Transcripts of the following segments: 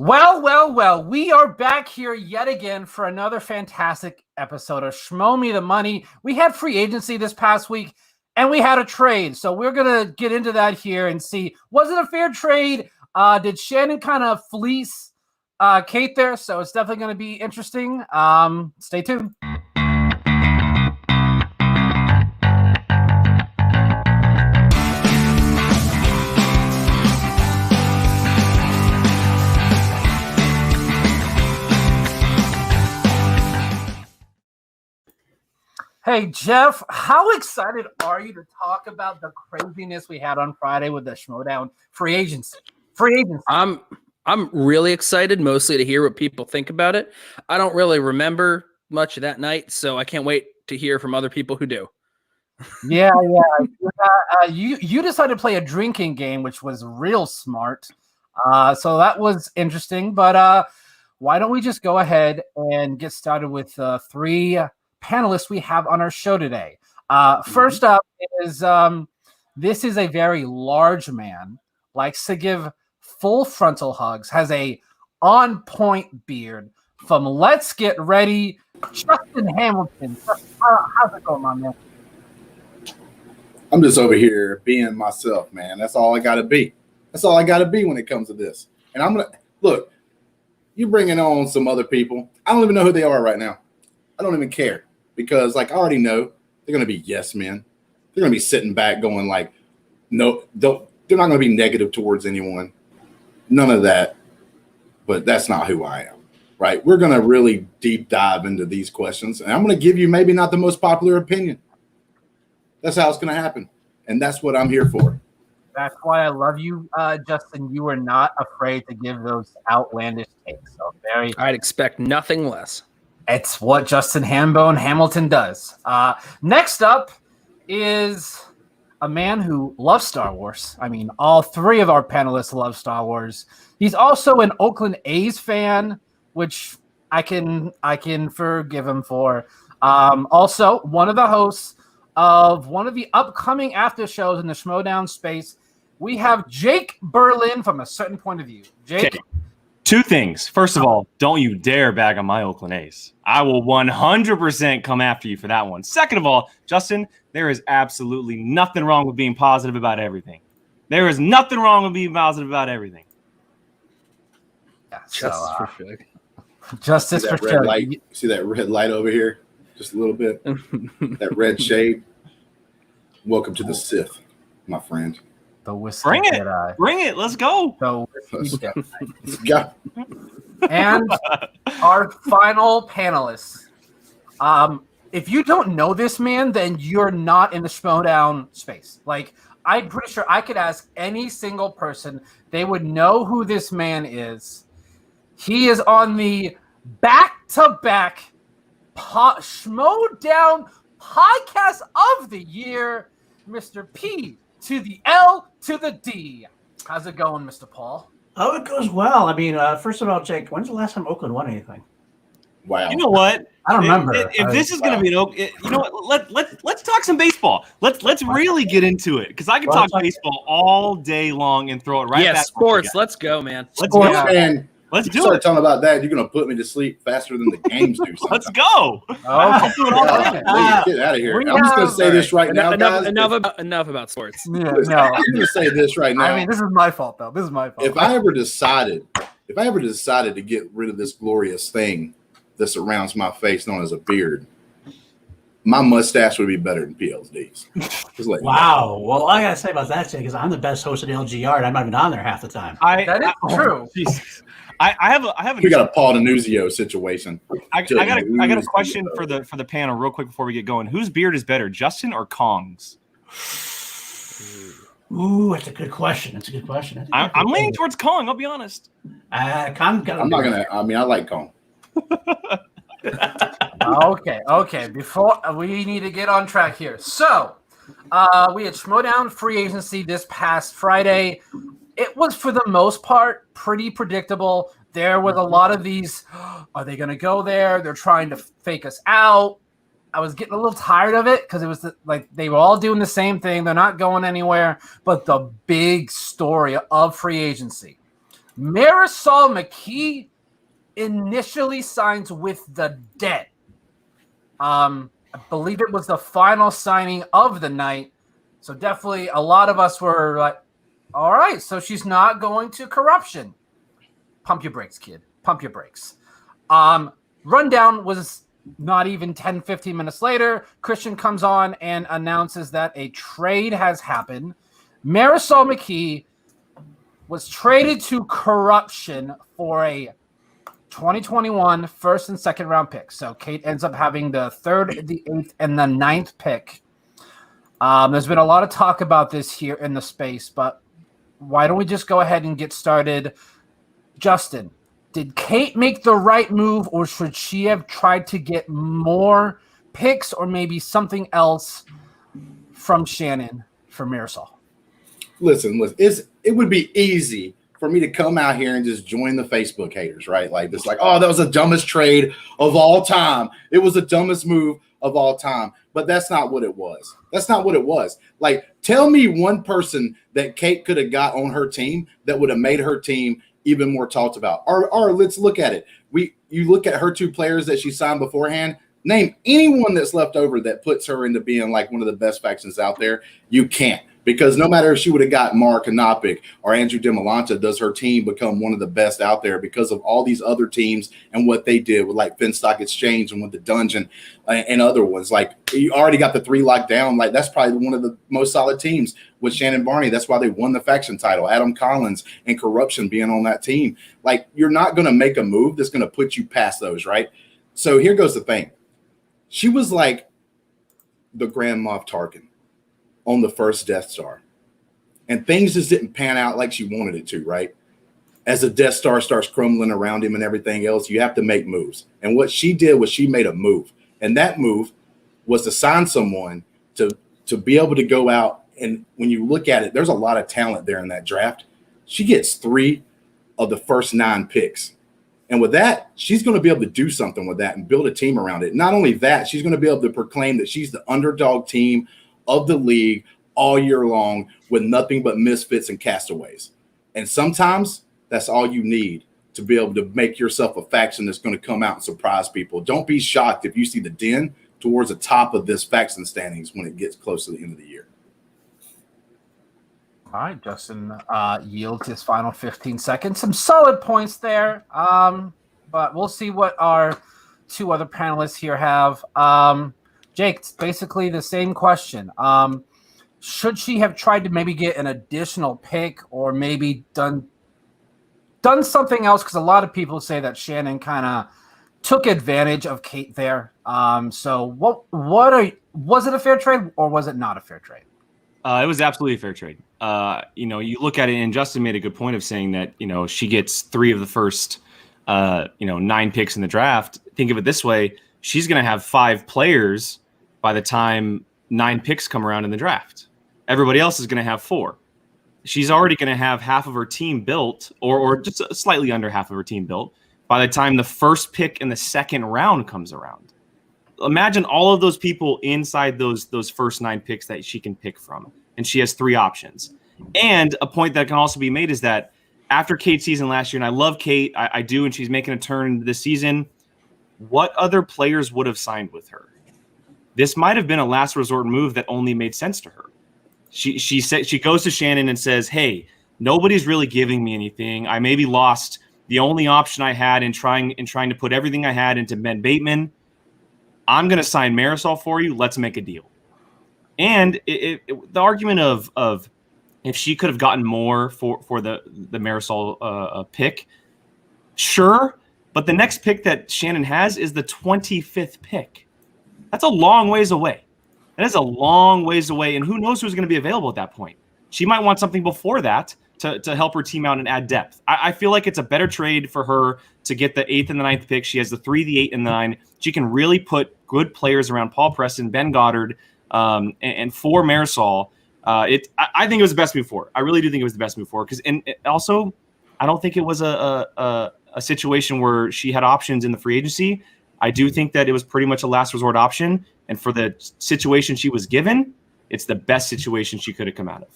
Well, we are back here yet again for another fantastic episode of Schmoe Me The Money. We had free agency this past week, and we had a trade. So we're going to get into that here and see, was it a fair trade? Did Shannon kind of fleece Kate there? So it's definitely going to be interesting. Stay tuned. Hey, Jeff, how excited are you to talk about the craziness we had on Friday with the Schmoedown free agency? I'm really excited, mostly to hear what people think about it. I don't really remember much of that night, so I can't wait to hear from other people who do. Yeah. You decided to play a drinking game, which was real smart. So that was interesting. But why don't we just go ahead and get started with three panelists we have on our show today. First up is this is a very large man, likes to give full frontal hugs, has a on-point beard. From Let's Get Ready, Justin Hamilton. How's it going, my man? I'm just over here being myself, man. That's all I got to be. That's all I got to be when it comes to this. And I'm going to look, you bringing on some other people. I don't even know who they are right now. I don't even care because, like, I already know they're going to be yes men. They're going to be sitting back going like, no, don't. They're not going to be negative towards anyone. None of that. But that's not who I am, right? We're going to really deep dive into these questions. And I'm going to give you maybe not the most popular opinion. That's how it's going to happen. And that's what I'm here for. That's why I love you, Justin. You are not afraid to give those outlandish takes. So I'd expect nothing less. It's what Justin Hamilton does. Next up is a man who loves Star Wars. I mean, all three of our panelists love Star Wars. He's also an Oakland A's fan, which I can forgive him for. Also, one of the hosts of one of the upcoming after shows in the Schmoedown space. We have Jake Berlin from A Certain Point of View. Jake. Okay. Two things. First of all, don't you dare bag on my Oakland A's. I will 100% come after you for that one. Second of all, Justin, there is absolutely nothing wrong with being positive about everything. There is nothing wrong with being positive about everything. Yeah, Justice for sure. Justice for sure. See that red light over here? Just a little bit. That red shade. Welcome to the Sith, my friend. The whiskey Bring it. Jedi. Bring it. Let's go. Let's go. And our final panelist. If you don't know this man, then you're not in the Schmoedown space. Like, I'm pretty sure I could ask any single person. They would know who this man is. He is on the back-to-back Schmoedown Podcast of the Year, Mr. P to the L to the D. How's it going, Mr. Paul? Oh, it goes well. I mean, first of all, Jake, when's the last time Oakland won anything? Wow. You know what? I don't remember. If this is going to be you know what? Let's talk some baseball. Let's really get into it because I can talk baseball all day long and throw it right back. Yeah, sports. Let's go, man. Let's go. Man. Let's do start it. talking about that. You're going to put me to sleep faster than the games do. Sometimes. Let's go. Okay. Get out of here. I'm just going to say this right now, guys. Enough about sports. Yeah, no. I'm going to say this right now. I mean, this is my fault, though. This is my fault. If I ever decided to get rid of this glorious thing that surrounds my face known as a beard, my mustache would be better than PLD's. Wow. Well, all I got to say about that, Jake, is I'm the best host at LGR, and I'm not even on there half the time. That is true. Jesus. I have We got a Paul Dinuzzo situation. I got a question for the panel real quick before we get going. Whose beard is better, Justin or Kong's? Ooh, that's a good question. I'm leaning towards Kong. I'll be honest. Kong got. I'm not gonna. I mean, I like Kong. Okay. Before we need to get on track here. So, we had Schmoedown free agency this past Friday. It was, for the most part, pretty predictable. There was a lot of these, are they going to go there? They're trying to fake us out. I was getting a little tired of it because it was like they were all doing the same thing. They're not going anywhere. But the big story of free agency, Marisol McKee initially signs with the Dead. I believe it was the final signing of the night. So definitely a lot of us were like, all right, so she's not going to Corruption. Pump your brakes, kid. Pump your brakes. Rundown was not even 10, 15 minutes later. Christian comes on and announces that a trade has happened. Marisol McKee was traded to Corruption for a 2021 first and second round pick. So Kate ends up having the 3rd, the 8th, and the 9th pick. There's been a lot of talk about this here in the space, but why don't we just go ahead and get started? Justin, did Kate make the right move, or should she have tried to get more picks or maybe something else from Shannon for Marisol? Listen, it would be easy for me to come out here and just join the Facebook haters, right? Like this, like, oh, that was the dumbest trade of all time. It was the dumbest move of all time. But that's not what it was. That's not what it was. Like, tell me one person that Kate could have got on her team that would have made her team even more talked about. Or let's look at it. You look at her 2 players that she signed beforehand. Name anyone that's left over that puts her into being like one of the best factions out there. You can't. Because no matter if she would have got Mark Kanopik or Andrew Demolanta, does her team become one of the best out there because of all these other teams and what they did with like Finstock Exchange and with the Dungeon and other ones. Like, you already got the 3 locked down. Like, that's probably one of the most solid teams with Shannon Barney. That's why they won the faction title. Adam Collins and Corruption being on that team. Like, you're not going to make a move that's going to put you past those, right? So here goes the thing. She was like the Grand Moff Tarkin on the first Death Star. And things just didn't pan out like she wanted it to, right? As the Death Star starts crumbling around him and everything else, you have to make moves. And what she did was she made a move. And that move was to sign someone to be able to go out. And when you look at it, there's a lot of talent there in that draft. She gets 3 of the first 9 picks. And with that, she's going to be able to do something with that and build a team around it. Not only that, she's going to be able to proclaim that she's the underdog team of the league all year long with nothing but misfits and castaways. And sometimes that's all you need to be able to make yourself a faction that's going to come out and surprise people. Don't be shocked if you see the Den towards the top of this faction standings when it gets close to the end of the year. All right, Justin yields his final 15 seconds. Some solid points there, but we'll see what our 2 other panelists here have. Jake, it's basically the same question. Should she have tried to maybe get an additional pick or maybe done something else? Because a lot of people say that Shannon kind of took advantage of Kate there. So was it a fair trade or was it not a fair trade? It was absolutely a fair trade. You look at it, and Justin made a good point of saying that, she gets 3 of the first, 9 picks in the draft. Think of it this way. She's going to have 5 players by the time 9 picks come around in the draft. Everybody else is going to have 4. She's already going to have half of her team built, or just slightly under half of her team built, by the time the first pick in the second round comes around. Imagine all of those people inside those first 9 picks that she can pick from, and she has 3 options. And a point that can also be made is that after Kate's season last year, and I love Kate, I do, and she's making a turn this season, what other players would have signed with her? This might have been a last resort move that only made sense to her. She said, she goes to Shannon and says, hey, nobody's really giving me anything. I maybe lost the only option I had in trying to put everything I had into Ben Bateman. I'm going to sign Marisol for you. Let's make a deal. And the argument of if she could have gotten more for the Marisol pick, sure. But the next pick that Shannon has is the 25th pick. That's a long ways away. That is a long ways away, and who knows who's going to be available at that point. She might want something before that to help her team out and add depth. I feel like it's a better trade for her to get the 8th and the 9th pick. She has the 3, the 8, and the 9. She can really put good players around Paul Preston, Ben Goddard, and for Marisol. I think it was the best move for her. I really do think it was the best move for her. And also, I don't think it was a situation where she had options in the free agency. I do think that it was pretty much a last resort option. And for the situation she was given, it's the best situation she could have come out of.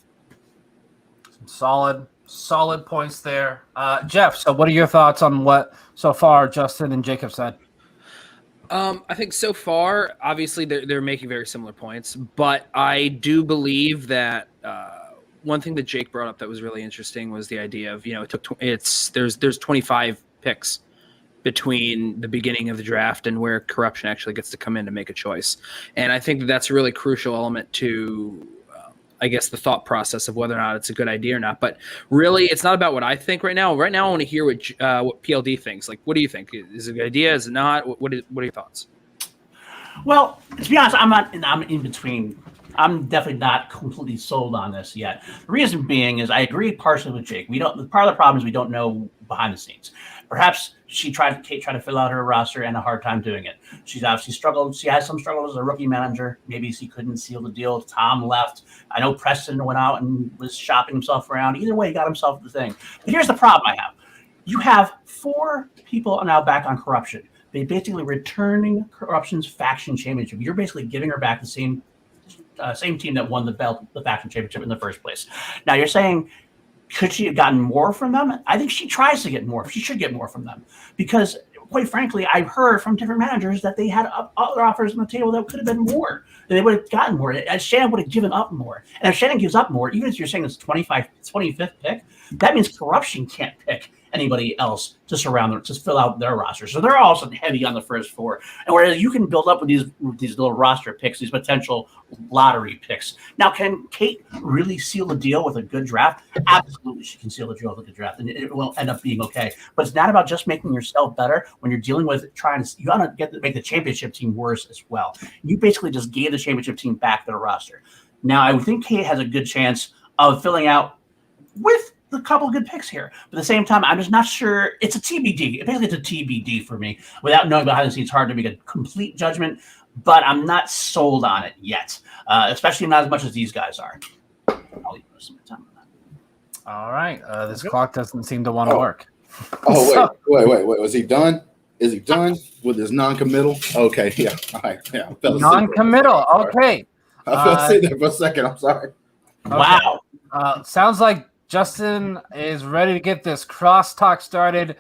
Some Solid points there. Jeff, so what are your thoughts on what so far Justin and Jacob said? I think so far, obviously, they're making very similar points, but I do believe that one thing that Jake brought up that was really interesting was the idea of, there's 25 picks between the beginning of the draft and where corruption actually gets to come in to make a choice. And I think that that's a really crucial element to, I guess, the thought process of whether or not it's a good idea or not. But really, it's not about what I think right now. Right now, I want to hear what PLD thinks. Like, what do you think? Is it a good idea? Is it not? What are your thoughts? Well, to be honest, I'm in between. I'm definitely not completely sold on this yet. The reason being is I agree partially with Jake. Part of the problem is we don't know behind the scenes. Perhaps Kate tried to fill out her roster and a hard time doing it. She's obviously struggled. She has some struggles as a rookie manager. Maybe she couldn't seal the deal. Tom left. I know Preston went out and was shopping himself around. Either way, he got himself the thing. But here's the problem I have. You have 4 people now back on corruption. They basically returning corruption's faction championship. You're basically giving her back the same team that won the faction championship in the first place. Now you're saying, could she have gotten more from them? I think she tries to get more. She should get more from them because, quite frankly, I've heard from different managers that they had other offers on the table that could have been more. They would have gotten more. Shannon would have given up more. And if Shannon gives up more, even if you're saying it's 25th pick, that means corruption can't pick anybody else to surround them, to fill out their roster. So they're also heavy on the first 4. And whereas you can build up with these little roster picks, these potential lottery picks. Now, can Kate really seal the deal with a good draft? Absolutely, she can seal the deal with a good draft, and it will end up being okay. But it's not about just making yourself better when you're dealing with you got to make the championship team worse as well. You basically just gave the championship team back their roster. Now, I would think Kate has a good chance of filling out with a couple of good picks here. But at the same time, I'm just not sure. It's a TBD. Basically, it's a TBD for me. Without knowing behind the scenes, it's hard to make a complete judgment, but I'm not sold on it yet, especially not as much as these guys are. I'll leave some time on that. All right. This clock doesn't seem to want to work. Oh, wait. Was he done? Is he done with his non-committal? Okay, yeah. All right, yeah. Non-committal. Okay. I fell asleep there for a second. I'm sorry. Okay. Wow. Sounds like Justin is ready to get this crosstalk started.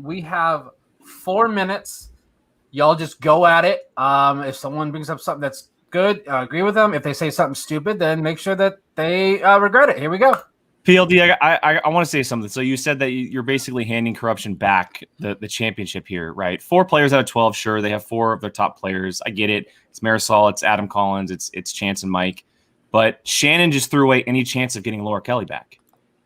We have 4 minutes. Y'all just go at it. If someone brings up something that's good, agree with them. If they say something stupid, then make sure that they regret it. Here we go. PLD, I want to say something. So you said that you're basically handing corruption back the championship here, right? 4 players out of 12, sure. They have 4 of their top players. I get it. It's Marisol, it's Adam Collins, it's Chance and Mike. But Shannon just threw away any chance of getting Laura Kelly back.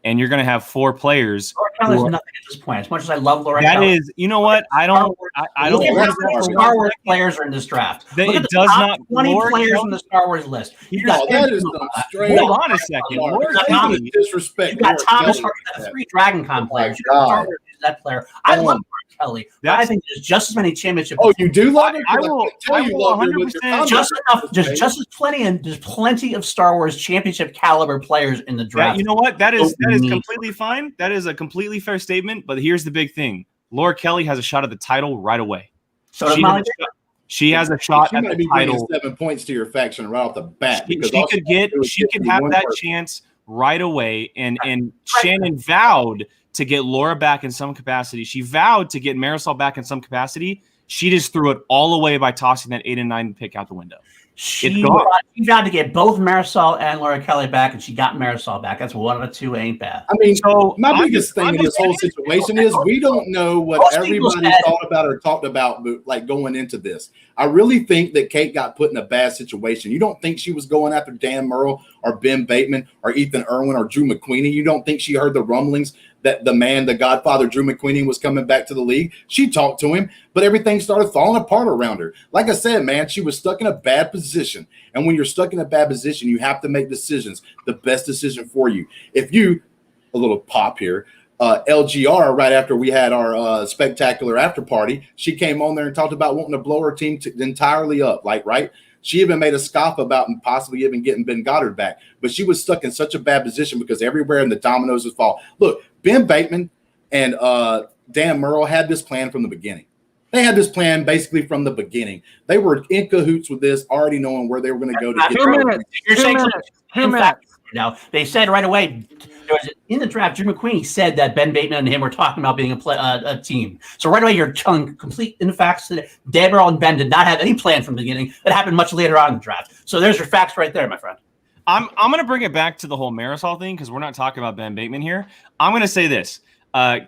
And you're going to have 4 players. Laura Kelly's nothing at this point. As much as I love Laura That Kelly. is, you know what? I don't. Look at how many Star Wars players are in this draft. Look at the does top not. 20 Laura players Kelly, on the Star Wars list. You got that is some straight. Hold on a second. Laura Kelly. Disrespect. You got Thomas, you got 3 Dragon Con players. You got Star Wars that player. I love Laura Kelly. But I think there's just as many championships. Oh, you do love it? I will 100%. Just enough. There's just as plenty, and there's plenty of Star Wars championship caliber players in the draft. Yeah, you know what? That is completely fine. That is a completely fair statement. But here's the big thing: Laura Kelly has a shot at the title right away. So does Molly. She has a shot at the title. 7 points to your faction right off the bat. She could have that chance right away. And Shannon vowed to get Laura back in some capacity. She vowed to get Marisol back in some capacity. She just threw it all away by tossing that 8 and 9 pick out the window. She vowed to get both Marisol and Laura Kelly back, and she got Marisol back. That's one of the 2 ain't bad. I mean, so my biggest thing in this whole situation is we don't know what everybody thought about or talked about, like going into this. I really think that Kate got put in a bad situation. You don't think she was going after Dan Murrell or Ben Bateman or Ethan Irwin or Drew McQueenie? You don't think she heard the rumblings that the Godfather Drew McQueenie was coming back to the league? She talked to him, but everything started falling apart around her. Like I said, man, she was stuck in a bad position. And when you're stuck in a bad position, you have to make decisions, the best decision for you. If you, a little pop here, LGR, right after we had our spectacular after party, she came on there and talked about wanting to blow her team entirely up, right? She even made a scoff about and possibly even getting Ben Goddard back. But she was stuck in such a bad position because everywhere in the dominoes would fall. Look, Ben Bateman and Dan Murrell had this plan from the beginning. They had this plan basically from the beginning. They were in cahoots with this, already knowing where they were going to go to get You're saying 2 minutes. Now, they said right away, In the draft, Jim McQueen said that Ben Bateman and him were talking about being a team. So right away, you're telling complete facts that Gabriel and Ben did not have any plan from the beginning. It happened much later on in the draft. So there's your facts right there, my friend. I'm going to bring it back to the whole Marisol thing because we're not talking about Ben Bateman here. I'm going to say this.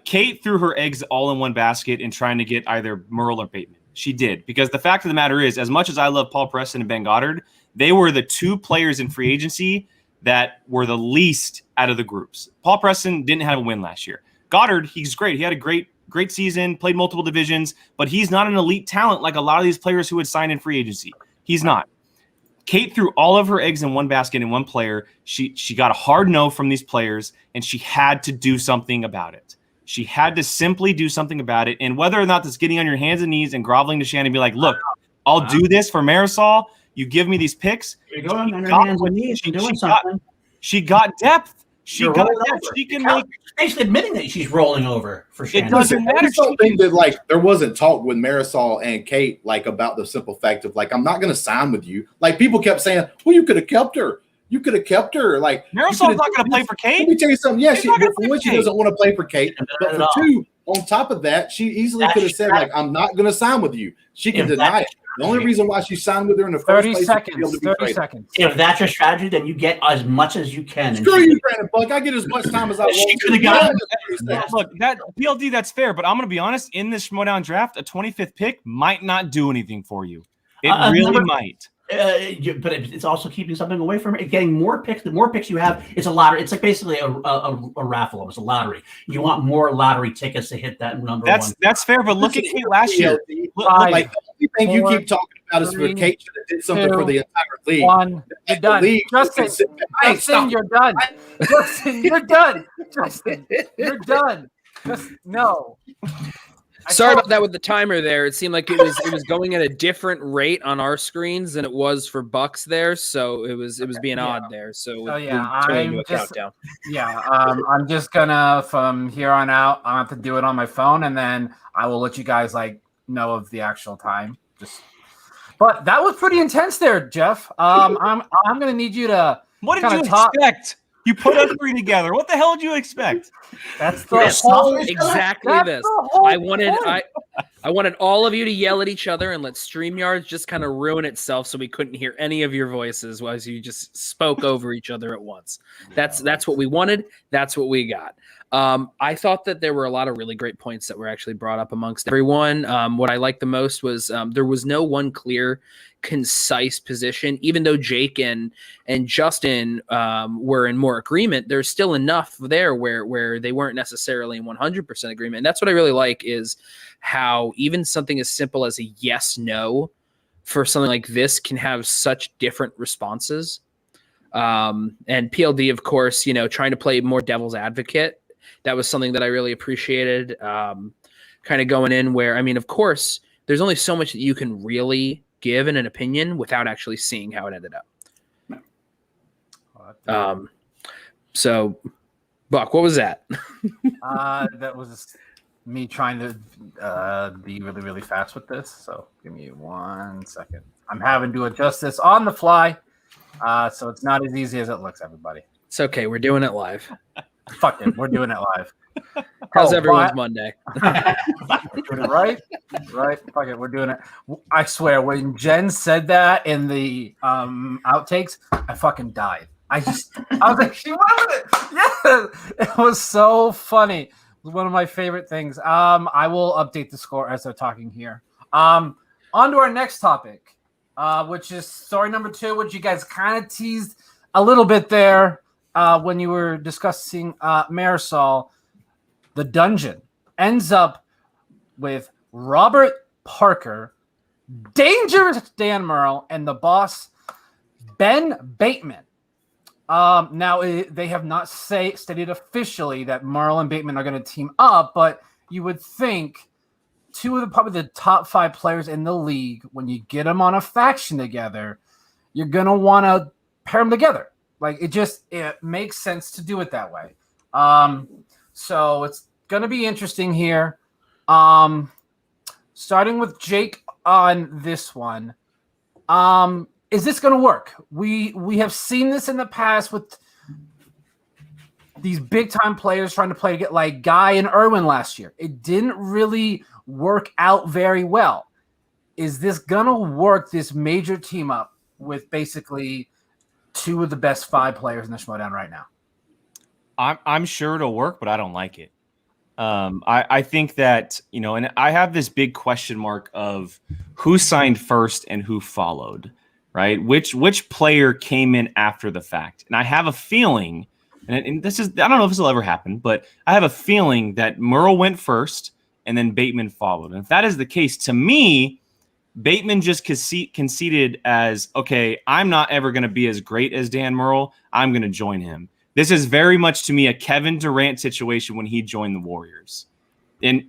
Kate threw her eggs all in one basket in trying to get either Merle or Bateman. She did, because the fact of the matter is, as much as I love Paul Preston and Ben Goddard, they were the two players in free agency that were the least out of the groups. Paul Preston didn't have a win last year. Goddard, he's great. He had a great season, played multiple divisions, but he's not an elite talent like a lot of these players who would sign in free agency. He's not. Kate threw all of her eggs in one basket in one player. She got a hard no from these players, and she had to do something about it. She had to simply do something about it. And whether or not that's getting on your hands and knees and groveling to Shannon and be like, look, I'll do this for Marisol. You give me these picks. You're going on your hands and knees and doing something. She got depth. She got depth. She can make. Basically admitting that she's rolling over for Shannon. It doesn't matter. I just don't think that like there wasn't talk with Marisol and Kate like about the simple fact of like I'm not going to sign with you. Like people kept saying, well, you could have kept her. You could have kept her. Like Marisol's not going to play for Kate. Let me tell you something. Yeah, She's not gonna for one, she doesn't want to play for Kate. But for two, on top of that, she easily could have said like I'm not going to sign with you. She can deny it. The only reason why she signed with her in the first 30 place seconds. was to be able to be 30 seconds. If that's your strategy, then you get as much as you can. Screw you, Brandon Buck. I get as much time as I want. Look, that PLD, that's fair, but I'm going to be honest. In this Schmoedown draft, a 25th pick might not do anything for you. It really might. But it's also keeping something away from it. Getting more picks. The more picks you have, it's a lottery. It's like basically a raffle. It's a lottery. You want more lottery tickets to hit that number one. That's fair. But look at Kate last year. Like the only thing you keep talking about is for Kate should have did something for the entire league. You're done. Justin, you're done. Justin, you're done. Justin, you're done. Just no. Sorry about that with the timer there. It seemed like it was going at a different rate on our screens than it was for Bucks there, so it was being odd there. So I'm just gonna from here on out. I have to do it on my phone, and then I will let you guys like know of the actual time. But that was pretty intense there, Jeff. I'm gonna need you to. What did you expect? You put us three together. What the hell did you expect? That's the whole exactly this. I wanted all of you to yell at each other and let StreamYard just kind of ruin itself so we couldn't hear any of your voices as you just spoke over each other at once. That's what we wanted. That's what we got. I thought that there were a lot of really great points that were actually brought up amongst everyone. What I liked the most was there was no one clear, concise position. Even though Jake and Justin were in more agreement, there's still enough there where they weren't necessarily in 100% agreement. And that's what I really like is how even something as simple as a yes, no for something like this can have such different responses. And PLD, of course, trying to play more devil's advocate. That was something that I really appreciated, kind of going in where, I mean, of course, there's only so much that you can really give in an opinion without actually seeing how it ended up. So, Buck, what was that? That was me trying to be really, really fast with this. So give me 1 second. I'm having to adjust this on the fly. So it's not as easy as it looks, everybody. It's okay. We're doing it live. Fuck it. We're doing it live. How's everyone's Monday? Right? Fuck it. We're doing it. I swear, when Jen said that in the outtakes, I fucking died. I was like, she wanted it. Yeah. It was so funny. It was one of my favorite things. I will update the score as they're talking here. On to our next topic, which is story number 2, which you guys kind of teased a little bit there. When you were discussing Marisol, the dungeon ends up with Robert Parker, Dangerous Dan Merle, and the boss, Ben Bateman. Now, they have not stated officially that Merle and Bateman are going to team up, but you would think two of probably the top 5 players in the league, when you get them on a faction together, you're going to want to pair them together. Like it makes sense to do it that way. So it's going to be interesting here. Starting with Jake on this one. Is this going to work? We have seen this in the past with these big time players trying to play like Guy and Irwin last year. It didn't really work out very well. Is this gonna work? This major team up with basically two of the best 5 players in the Schmoedown right now. I'm sure it'll work, but I don't like it. I think that, and I have this big question mark of who signed first and who followed, right? Which player came in after the fact? And I have a feeling, and this is, I don't know if this will ever happen, but I have a feeling that Merle went first and then Bateman followed. And if that is the case, to me, Bateman just conceded as, okay, I'm not ever going to be as great as Dan Merle. I'm going to join him. This is very much to me a Kevin Durant situation when he joined the Warriors. And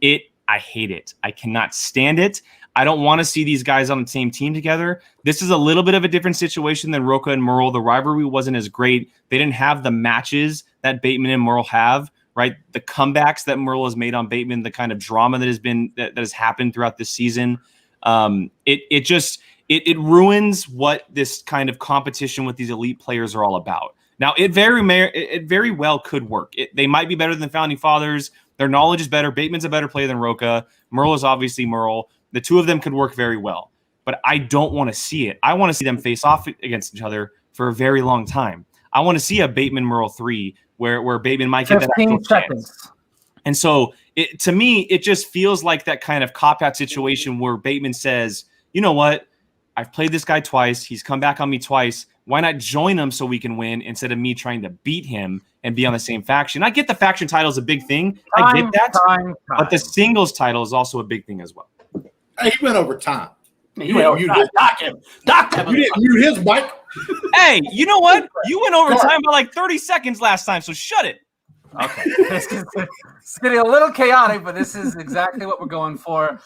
I hate it. I cannot stand it. I don't want to see these guys on the same team together. This is a little bit of a different situation than Rocha and Merle. The rivalry wasn't as great. They didn't have the matches that Bateman and Merle have, right? The comebacks that Merle has made on Bateman, the kind of drama that has happened throughout this season. It ruins what this kind of competition with these elite players are all about. Now, it very well could work. They might be better than the Founding Fathers. Their knowledge is better. Bateman's a better player than Rocha. Merle is obviously Merle. The two of them could work very well. But I don't want to see it. I want to see them face off against each other for a very long time. I want to see a Bateman-Merle 3 where Bateman might get that 15 seconds. Chance. And so, to me, it just feels like that kind of cop-out situation where Bateman says, you know what? I've played this guy twice. He's come back on me twice. Why not join him so we can win instead of me trying to beat him and be on the same faction? I get the faction title is a big thing. I get that. But the singles title is also a big thing as well. Hey, he went over time. You docked him. You didn't mute his mic. Hey, you know what? You went over time by like 30 seconds last time, so shut it. Okay. It's getting a little chaotic, but this is exactly what we're going for.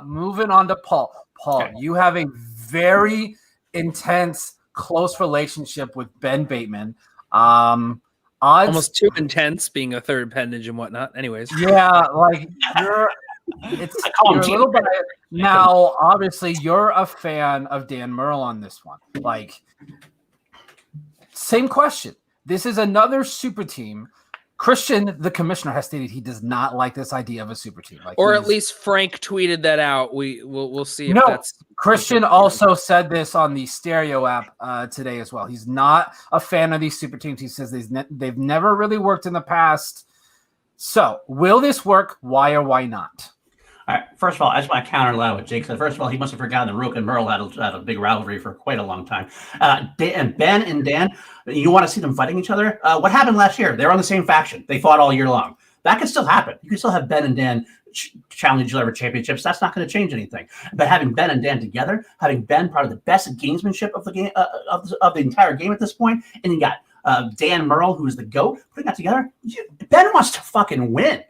Moving on to Paul. Paul, you have a very intense, close relationship with Ben Bateman. Almost too intense, being a third appendage and whatnot. Anyways. Yeah, like you're a little bit. Now, obviously, you're a fan of Dan Merle on this one. Like, same question. This is another super team. Christian, the commissioner, has stated he does not like this idea of a super team. Like, or at least Frank tweeted that out. We'll see if that's Christian also said this on the Stereo app today as well. He's not a fan of these super teams. He says they've never really worked in the past. So, will this work? Why or why not? All right. First of all, I just want to counter that what Jake said. First of all, he must have forgotten that Rook and Merle had a big rivalry for quite a long time. Ben and Dan, you want to see them fighting each other? What happened last year? They were on the same faction. They fought all year long. That could still happen. You can still have Ben and Dan challenge each other for championships. That's not going to change anything. But having Ben and Dan together, having Ben part of the best gamesmanship of the game of the entire game at this point, and you got Dan Merle, who is the GOAT, putting that together. Ben wants to fucking win.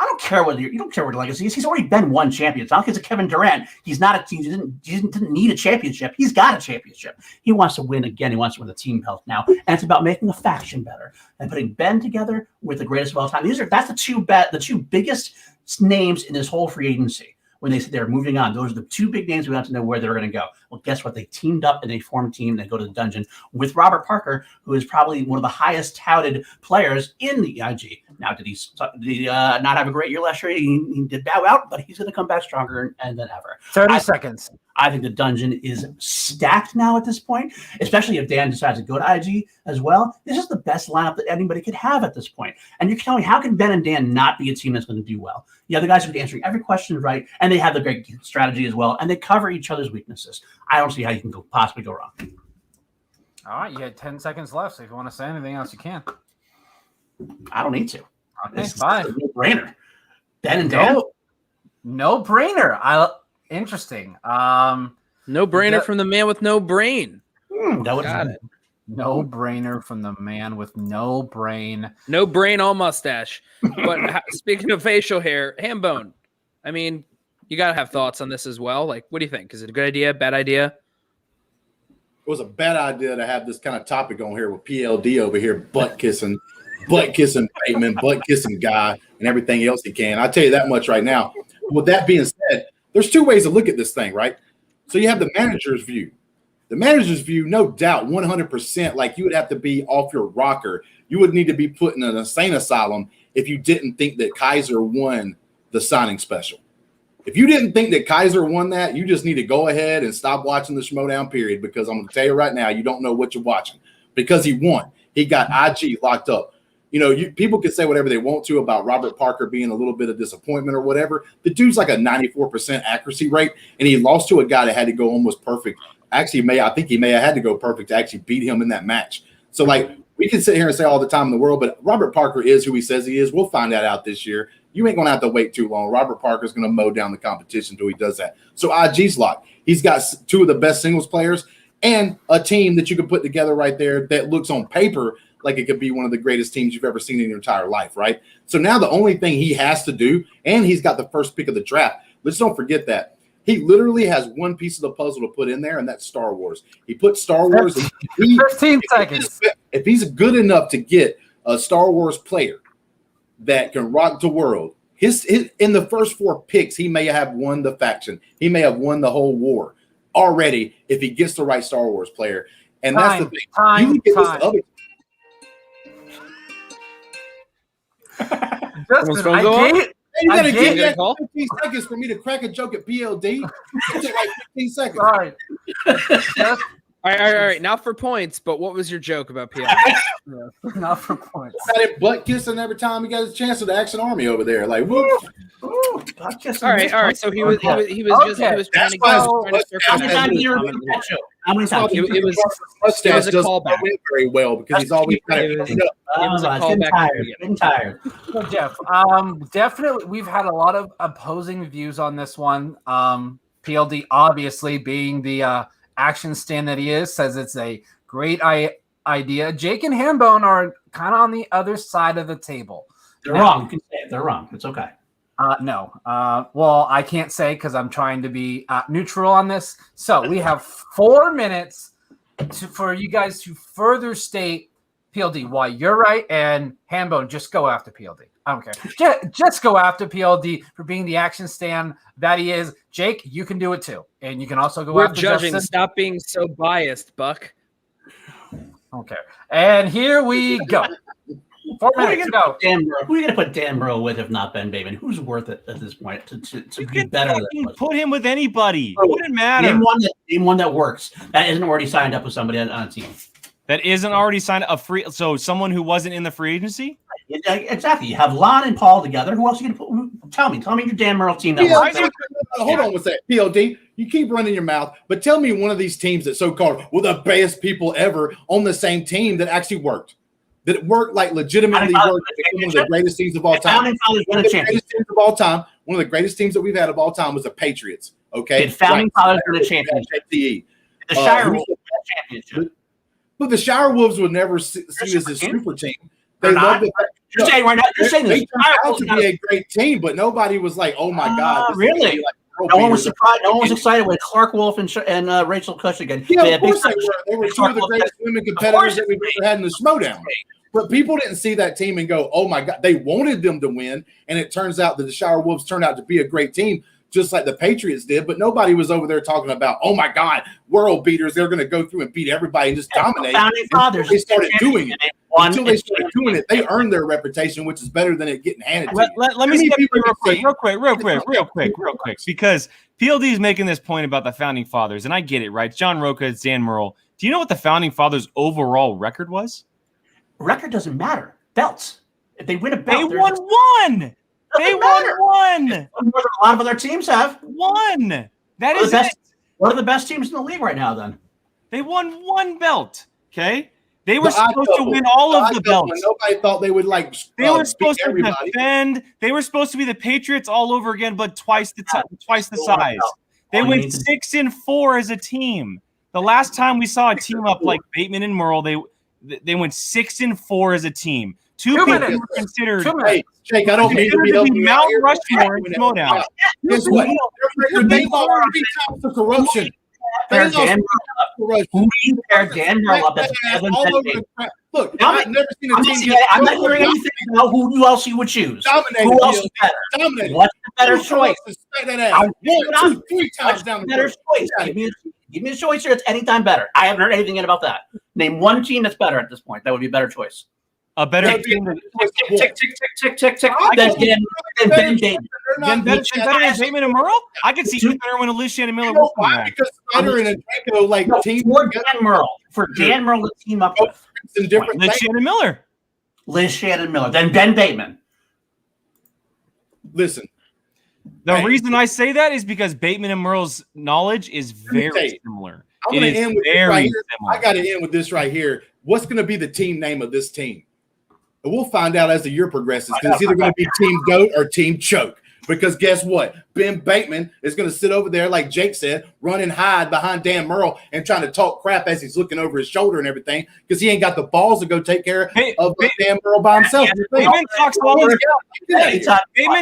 I don't care whether you don't care what legacy is. He's already been one champion. It's not because of Kevin Durant. He's not he didn't need a championship. He's got a championship. He wants to win again. He wants to win the team belt now. And it's about making a faction better and putting Ben together with the greatest of all time. That's the two biggest names in this whole free agency. When they said they're moving on, those are the two big names we want to know where they're going to go. Well, guess what? They teamed up and they formed a team. They go to the dungeon with Robert Parker, who is probably one of the highest touted players in the IG. Now, did he not have a great year last year? He did bow out, but he's going to come back stronger than ever. 30 seconds. I think the dungeon is stacked now at this point, especially if Dan decides to go to IG as well. This is the best lineup that anybody could have at this point. And you can tell me, how can Ben and Dan not be a team that's going to do well? Yeah, the guys are answering every question right, and they have the great strategy as well, and they cover each other's weaknesses. I don't see how you can possibly go wrong. All right, you had 10 seconds left, so if you want to say anything else, you can. I don't need to. Okay, bye. No-brainer. Ben and Dan? No brainer. Interesting. No brainer from the man with no brain. Got it. No brainer from the man with no brain. No brain, all mustache. But speaking of facial hair, ham bone. I mean, you got to have thoughts on this as well. Like, what do you think? Is it a good idea? Bad idea? It was a bad idea to have this kind of topic on here with PLD over here, butt kissing Bateman, butt kissing Guy, and everything else he can. I'll tell you that much right now. With that being said, there's two ways to look at this thing, right? So you have the manager's view. The manager's view, no doubt, 100%. Like you would have to be off your rocker. You would need to be put in an insane asylum if you didn't think that Kaiser won the signing special. If you didn't think that Kaiser won that, you just need to go ahead and stop watching the Schmoedown period, because I'm going to tell you right now, you don't know what you're watching, because he won. He got IG locked up. You know, people can say whatever they want to about Robert Parker being a little bit of disappointment or whatever. The dude's like a 94% accuracy rate, and he lost to a guy that had to go almost perfect. Actually, I think he may have had to go perfect to actually beat him in that match. So, like, we can sit here and say all the time in the world, but Robert Parker is who he says he is. We'll find that out this year. You ain't going to have to wait too long. Robert Parker's going to mow down the competition until he does that. So IG's locked. He's got two of the best singles players and a team that you can put together right there that looks on paper like it could be one of the greatest teams you've ever seen in your entire life, right? So now the only thing he has to do, and he's got the first pick of the draft. Let's don't forget that. He literally has one piece of the puzzle to put in there, and that's Star Wars. He put Star Wars in 15 seconds. If he's good enough to get a Star Wars player that can rock the world, his in the first 4 picks, he may have won the faction. He may have won the whole war already if he gets the right Star Wars player. And that's the thing. You can get this other. Justin, You gotta give me that 15 seconds for me to crack a joke at PLD. It's like 15 seconds. All right. All right. Now for points, but what was your joke about PLD? Not for points. Got it butt kissing every time he got his chance with the Action Army over there. Like, whoop. All right. So he was trying to go. How many times? It was a callback. Very well because he's always kind of. It was a callback. Getting tired. So Jeff, definitely we've had a lot of opposing views on this one. PLD obviously being the action stand that he is, says it's a great idea. Jake and Hambone are kind of on the other side of the table. They're wrong. You can say it. They're wrong. It's okay. No. Well, I can't say because I'm trying to be neutral on this. So we have 4 minutes for you guys to further state PLD why you're right, and Hambone, just go after PLD. I don't care. Just go after PLD for being the action stand that he is. Jake, you can do it too, and you can also go after judging. Justin. Stop being so biased, Buck. Okay, and here we go. 4 minutes to go. Who are you going to put Dan Burrow with if not Ben Bateman? Who's worth it at this point to be better than put him with anybody? It wouldn't matter. Name one that works. That isn't already signed up with somebody on a team. That isn't already signed a free. So someone who wasn't in the free agency. Exactly. You have Lon and Paul together. Who else are you going to put? Tell me your Dan Burrow team that works. Hold on with that, PLD. You keep running your mouth, but tell me one of these teams that so-called were the best people ever on the same team that actually worked. That it worked like legitimately worked. One of the greatest teams of all time. One of the greatest teams of all time. One of the greatest teams that we've had of all time was the Patriots. Okay. Did Founding Fathers win a championship? The Shire Wolves won a championship. But the Shire Wolves would never see as a super team. They love the You're saying right now. You're saying they turned out to be a great team, but nobody was like, "Oh my God!" Really? No one was surprised. No one was excited when Clark Wolf and Rachel Cush again. Yeah, of course they were. They were two of the greatest women competitors that we've ever had in the Schmoedown. But people didn't see that team and go, "Oh my God!" They wanted them to win, and it turns out that the Shire Wolves turned out to be a great team, just like the Patriots did. But nobody was over there talking about, "Oh my God, world beaters! They're going to go through and beat everybody and just dominate." They started doing it. Until they started doing it, they earned their reputation, which is better than it getting handed to you. Let me step in real quick, because PLD is making this point about the Founding Fathers, and I get it, right? John Roca, it's Dan Murrell. Do you know what the Founding Fathers' overall record was? Record doesn't matter. Belts. If they win a belt, they won one. They won one. A lot of other teams have one. That is it. One of the best teams in the league right now. Then they won one belt. Okay. They were supposed to win all of the belts. Nobody thought they would like. They were supposed to defend. They were supposed to be the Patriots all over again, but twice the size. They went 6-4 as a team. The last time we saw a team up like Bateman and Murrell, they went 6-4 as a team. Two people were considered. Hey, Jake, I don't mean to be Mount Rushmore in Schmoedown. Guess what? They lost 3 times to corruption. Dan Murrell up as Look, I've never seen a team. I'm not hearing anything about who else you would choose. Who else is better? What's the better choice? I won 2-3 times down the better road. choice. Give me a choice here. It's anytime better. I haven't heard anything yet about that. Name one team that's better at this point. That would be a better choice. A better team than Tick. Then Bateman. better than Bateman and Merle? I could see Ethan Irwin and Liz Shannon Miller. You know why? Because Snyder and Draco like team for Dan Merle. For Dan Merle to team up with. in different Liz Shannon Miller. Liz Shannon Miller. Then Ben Bateman. Listen. The reason I say that is because Bateman and Merle's knowledge is very similar. I'm going to end with this right here. I got to end with this right here. What's going to be the team name of this team? And we'll find out as the year progresses. Because it's either going to be Team Goat or Team Choke. Because guess what? Ben Bateman is going to sit over there, like Jake said, run and hide behind Dan Merle and trying to talk crap as he's looking over his shoulder and everything because he ain't got the balls to go take care of Dan Merle by himself. Bateman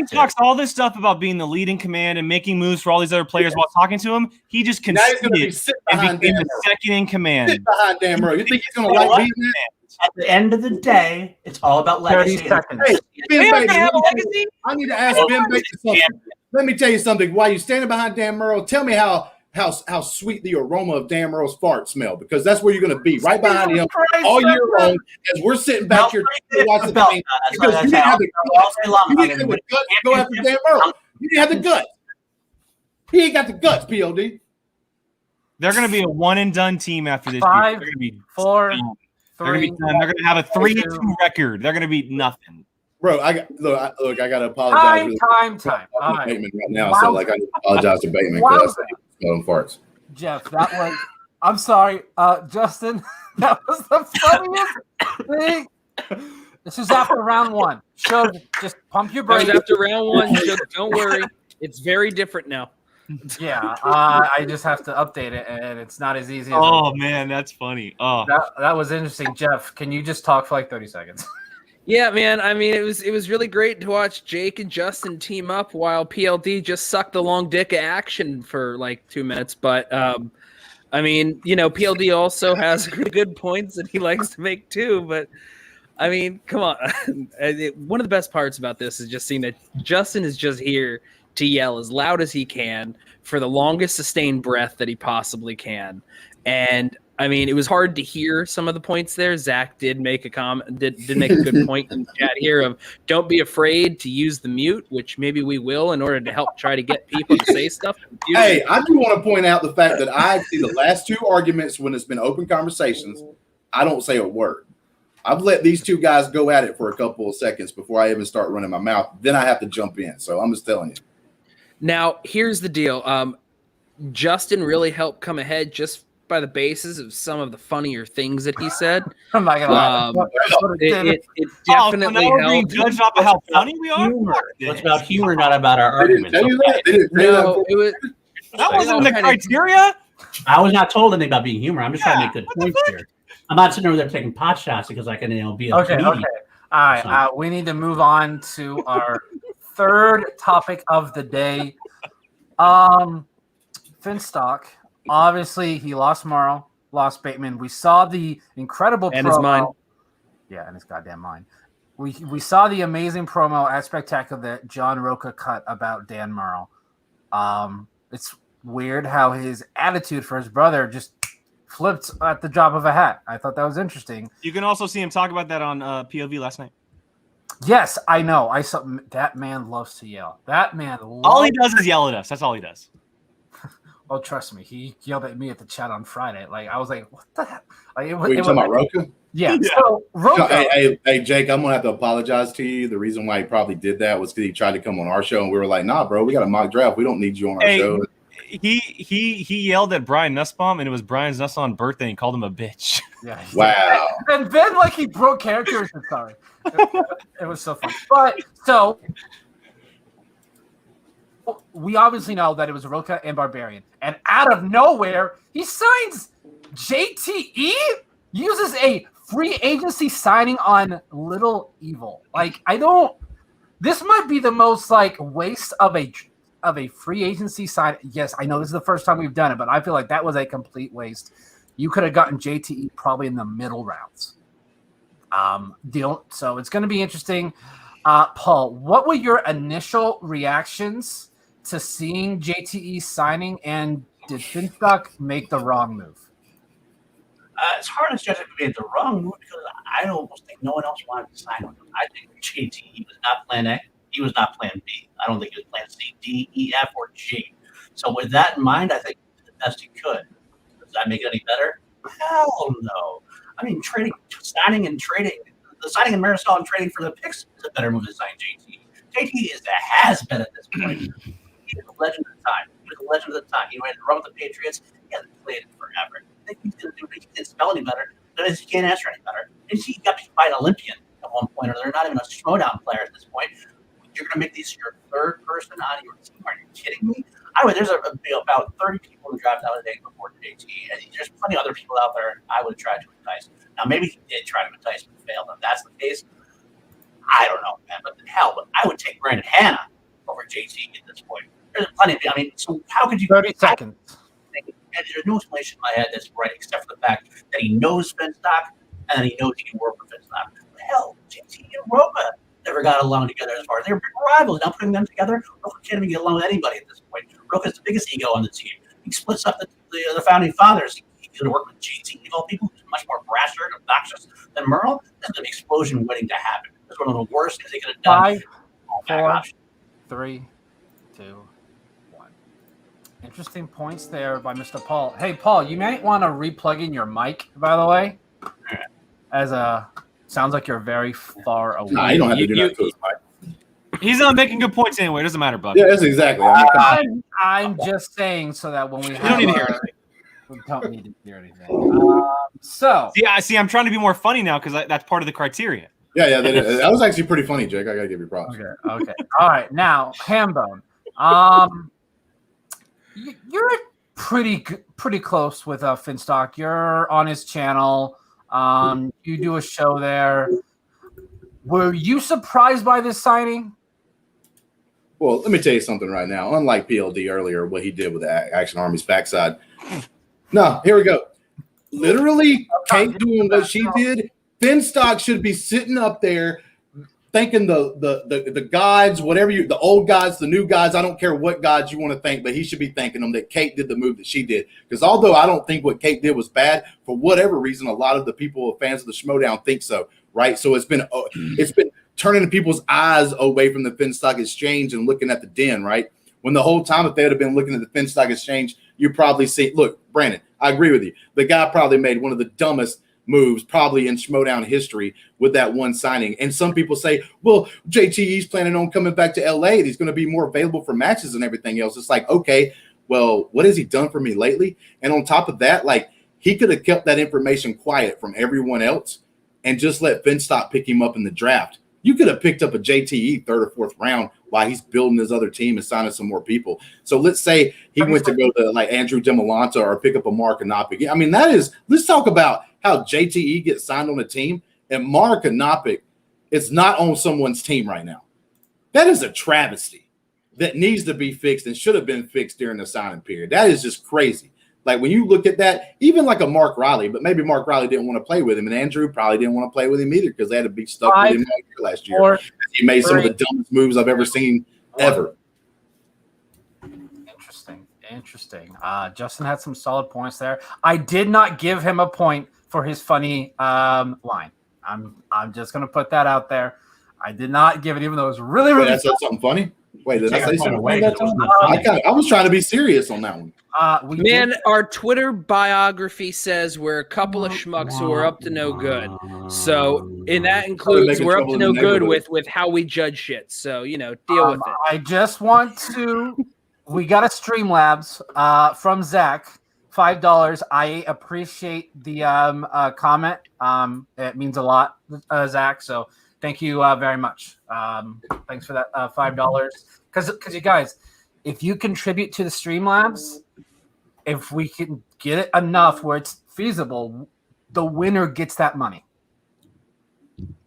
talks all this stuff about being the lead in command and making moves for all these other players while talking to him. He just conceded and became the second in command. Sit behind Dan Merle. You think he's going to like being that? At the end of the day, it's all about legacy. 30 seconds. Hey, Ben Bateman, I need to ask Ben Bateman something. Let me tell you something. While you're standing behind Dan Merle, tell me how sweet the aroma of Dan Merle's fart smell, because that's where you're going to be, right behind him all year long as we're sitting back here watching the game. Because you didn't have the guts to go after Dan Merle. You didn't have the guts. He ain't got the guts, POD. They're going to be a one-and-done team after this. 5, They're going to be 4, 3. They're going to have a 3-2 record. They're going to be nothing. Bro, I got to apologize. Time. All right. Bateman right now, so like I need to apologize to Bateman because I smelling farts. Jeff, that was. I'm sorry, Justin. That was the funniest thing. This is after round 1. So just pump your brakes. After round 1. Don't worry, it's very different now. Yeah, I just have to update it, and it's not as easy. Man, that's funny. Oh, that was interesting, Jeff. Can you just talk for like 30 seconds? Yeah, man. I mean, it was really great to watch Jake and Justin team up while PLD just sucked the long dick of action for like 2 minutes. But I mean, PLD also has good points that he likes to make too. But I mean, come on. One of the best parts about this is just seeing that Justin is just here to yell as loud as he can for the longest sustained breath that he possibly can. And I mean, it was hard to hear some of the points there. Zach did make a comment, did make a good point in the chat here of don't be afraid to use the mute, which maybe we will in order to help try to get people to say stuff. Hey, I do want to point out the fact that I see the last 2 arguments when it's been open conversations, I don't say a word. I've let these 2 guys go at it for a couple of seconds before I even start running my mouth. Then I have to jump in. So I'm just telling you. Now, here's the deal. Justin really helped come ahead just by the basis of some of the funnier things that he said. I'm not gonna lie. It definitely helped. Judged off of how funny we are. It's about humor, not about our arguments. That wasn't the criteria. I was not told anything about being humor. I'm just trying to make good points here. I'm not sitting over there taking pot shots because I can be a comedian. Okay. All right. We need to move on to our third topic of the day. Finstock. Obviously, he lost Morrow, lost Bateman. We saw the incredible and promo. his mind. Yeah, and his goddamn mind. We saw the amazing promo at Spectacular that John Roca cut about Dan Morrow. It's weird how his attitude for his brother just flipped at the drop of a hat. I thought that was interesting. You can also see him talk about that on POV last night. Yes, I know. I saw that man loves to yell. All he does is yell at us. That's all he does. Oh, trust me. He yelled at me at the chat on Friday. Like I was like, "What the heck?" Like, Were you talking about Roca? Yeah. So Roca. Hey, Jake, I'm gonna have to apologize to you. The reason why he probably did that was because he tried to come on our show, and we were like, "Nah, bro, we got a mock draft. We don't need you on our show." He yelled at Brian Nussbaum, and it was Brian's Nussbaum birthday, and he called him a bitch. Yeah. Wow. And then like he broke characters. Sorry. It was so fun. But so we obviously know that it was Roca and Barbarian. And out of nowhere, he signs JTE, uses a free agency signing on Little Evil. Like, this might be the most like waste of a free agency sign. Yes, I know this is the first time we've done it, but I feel like that was a complete waste. You could have gotten JTE probably in the middle rounds. So it's going to be interesting. Paul, what were your initial reactions to seeing JTE signing, and did Finstock make the wrong move? It's hard to judge if he made the wrong move because I almost think no one else wanted to sign with him. I think JT was not plan A. He was not plan B. I don't think he was plan C, D, E, F, or G. So with that in mind, I think he did the best he could. Does that make it any better? Hell no. I mean, signing and trading, the signing in Marisol and trading for the picks is a better move than signing JT. JT is a has-been at this point. He was a legend of the time. He was a legend of the time. He went to run with the Patriots. He hasn't played it forever. I think he's going to do it. He didn't spell any better. That is, he can't answer any better. And he got beat by an Olympian at one point, or they're not even a Schmoedown player at this point. You're going to make these your third person on your team. Are you kidding me? There's about 30 people in the draft nowadays before JT, and there's plenty of other people out there I would try to entice. Now, maybe he did try to entice but failed. If that's the case, I don't know, man. But hell, I would take Brandon Hanna over JT at this point. There's plenty of, so how could you? 30 seconds. And there's no explanation in my head that's right, except for the fact that he knows Finstock and he knows he can work with Finstock. Hell, JT and Roca never got along together as far as they were big rivals. Now putting them together, Roca can't even get along with anybody at this point. Roca's the biggest ego on the team. He splits up the founding fathers. He's going to work with JT of all people, who's much more brasher and obnoxious than Merle. There's an explosion waiting to happen. It's one of the worst things they could have done. 5, 4, 3, 2, 1. Interesting points there by Mr. Paul. Hey, Paul, you might want to re-plug in your mic, by the way. Sounds like you're very far away. Nah, you don't have to do that to his mic. He's not making good points anyway. It doesn't matter, bud. Yeah, that's exactly. I'm just saying so that when we have don't need to hear anything. We don't need to hear anything. See, I'm trying to be more funny now because that's part of the criteria. Yeah, that was actually pretty funny, Jake. I gotta give you props. Okay. All right, now Hambone. You're pretty close with Finstock. You're on his channel. You do a show there. Were you surprised by this signing? Well, let me tell you something right now. Unlike PLD earlier, what he did with the Action Army's backside. No, here we go. Literally, Kate doing what she did. Finstock should be sitting up there thanking the gods, the old gods, the new gods. I don't care what gods you want to thank, but he should be thanking them that Kate did the move that she did. Because although I don't think what Kate did was bad, for whatever reason, a lot of the people, fans of the Schmoedown, think so, right? So it's been turning people's eyes away from the Finstock Exchange and looking at the den, right? When the whole time, if they would have been looking at the Finstock Exchange, you probably see, look, Brandon, I agree with you. The guy probably made one of the dumbest moves probably in Schmoedown history with that one signing. And some people say, well, JTE's planning on coming back to LA. He's going to be more available for matches and everything else. It's like, okay, well, what has he done for me lately? And on top of that, like, he could have kept that information quiet from everyone else and just let Finstock pick him up in the draft. You could have picked up a JTE third or fourth round while he's building his other team and signing some more people. So let's say he went to go to like Andrew Demolanta or pick up a Mark Anopic. I mean, let's talk about how JTE gets signed on a team and Mark Anopic is not on someone's team right now. That is a travesty that needs to be fixed and should have been fixed during the signing period. That is just crazy. Like when you look at that, even like a Mark Riley, but maybe Mark Riley didn't want to play with him, and Andrew probably didn't want to play with him either because they had to be stuck with him last year. He made some of the dumbest moves I've ever seen ever. Interesting. Justin had some solid points there. I did not give him a point for his funny line. I'm just gonna put that out there. I did not give it, even though it was really. Wait, said something funny. Wait, did I say something funny that time? I was trying to be serious on that one. Our Twitter biography says we're a couple of schmucks who are up to no good. So, and that includes we're up to no good with how we judge shit. So, deal with it. I just want to. We got a Streamlabs from Zach, $5. I appreciate the comment. It means a lot, Zach. So thank you very much. Thanks for that $5. Because you guys, if you contribute to the Streamlabs, if we can get it enough where it's feasible, the winner gets that money.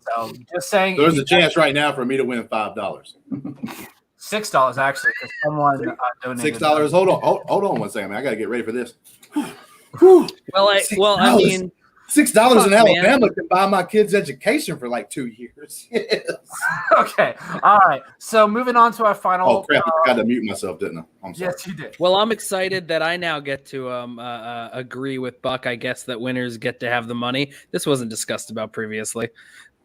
So just saying. There's a chance right now for me to win $5. $6 actually, because someone donated. $6. Hold on 1 second, man. I got to get ready for this. I mean, $6 in man. Alabama can buy my kids' education for like 2 years. Yes. Okay. All right. So moving on to our final. Oh crap! I got to mute myself, didn't I? I'm sorry. Yes, you did. Well, I'm excited that I now get to agree with Buck. I guess that winners get to have the money. This wasn't discussed about previously.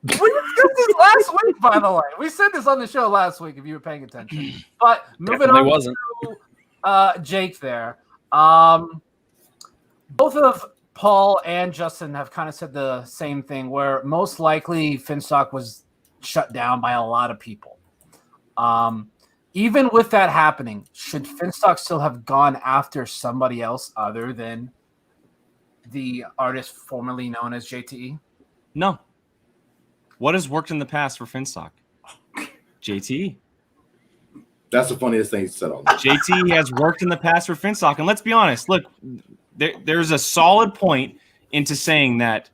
We discussed this last week, by the way. We said this on the show last week, if you were paying attention. But moving Definitely on wasn't. to Jake there. Both of Paul and Justin have kind of said the same thing, where most likely Finstock was shut down by a lot of people. Even with that happening, should Finstock still have gone after somebody else other than the artist formerly known as JTE? No. What has worked in the past for Finstock? JTE. That's the funniest thing he said all day. JTE has worked in the past for Finstock. And let's be honest, look, there's a solid point into saying that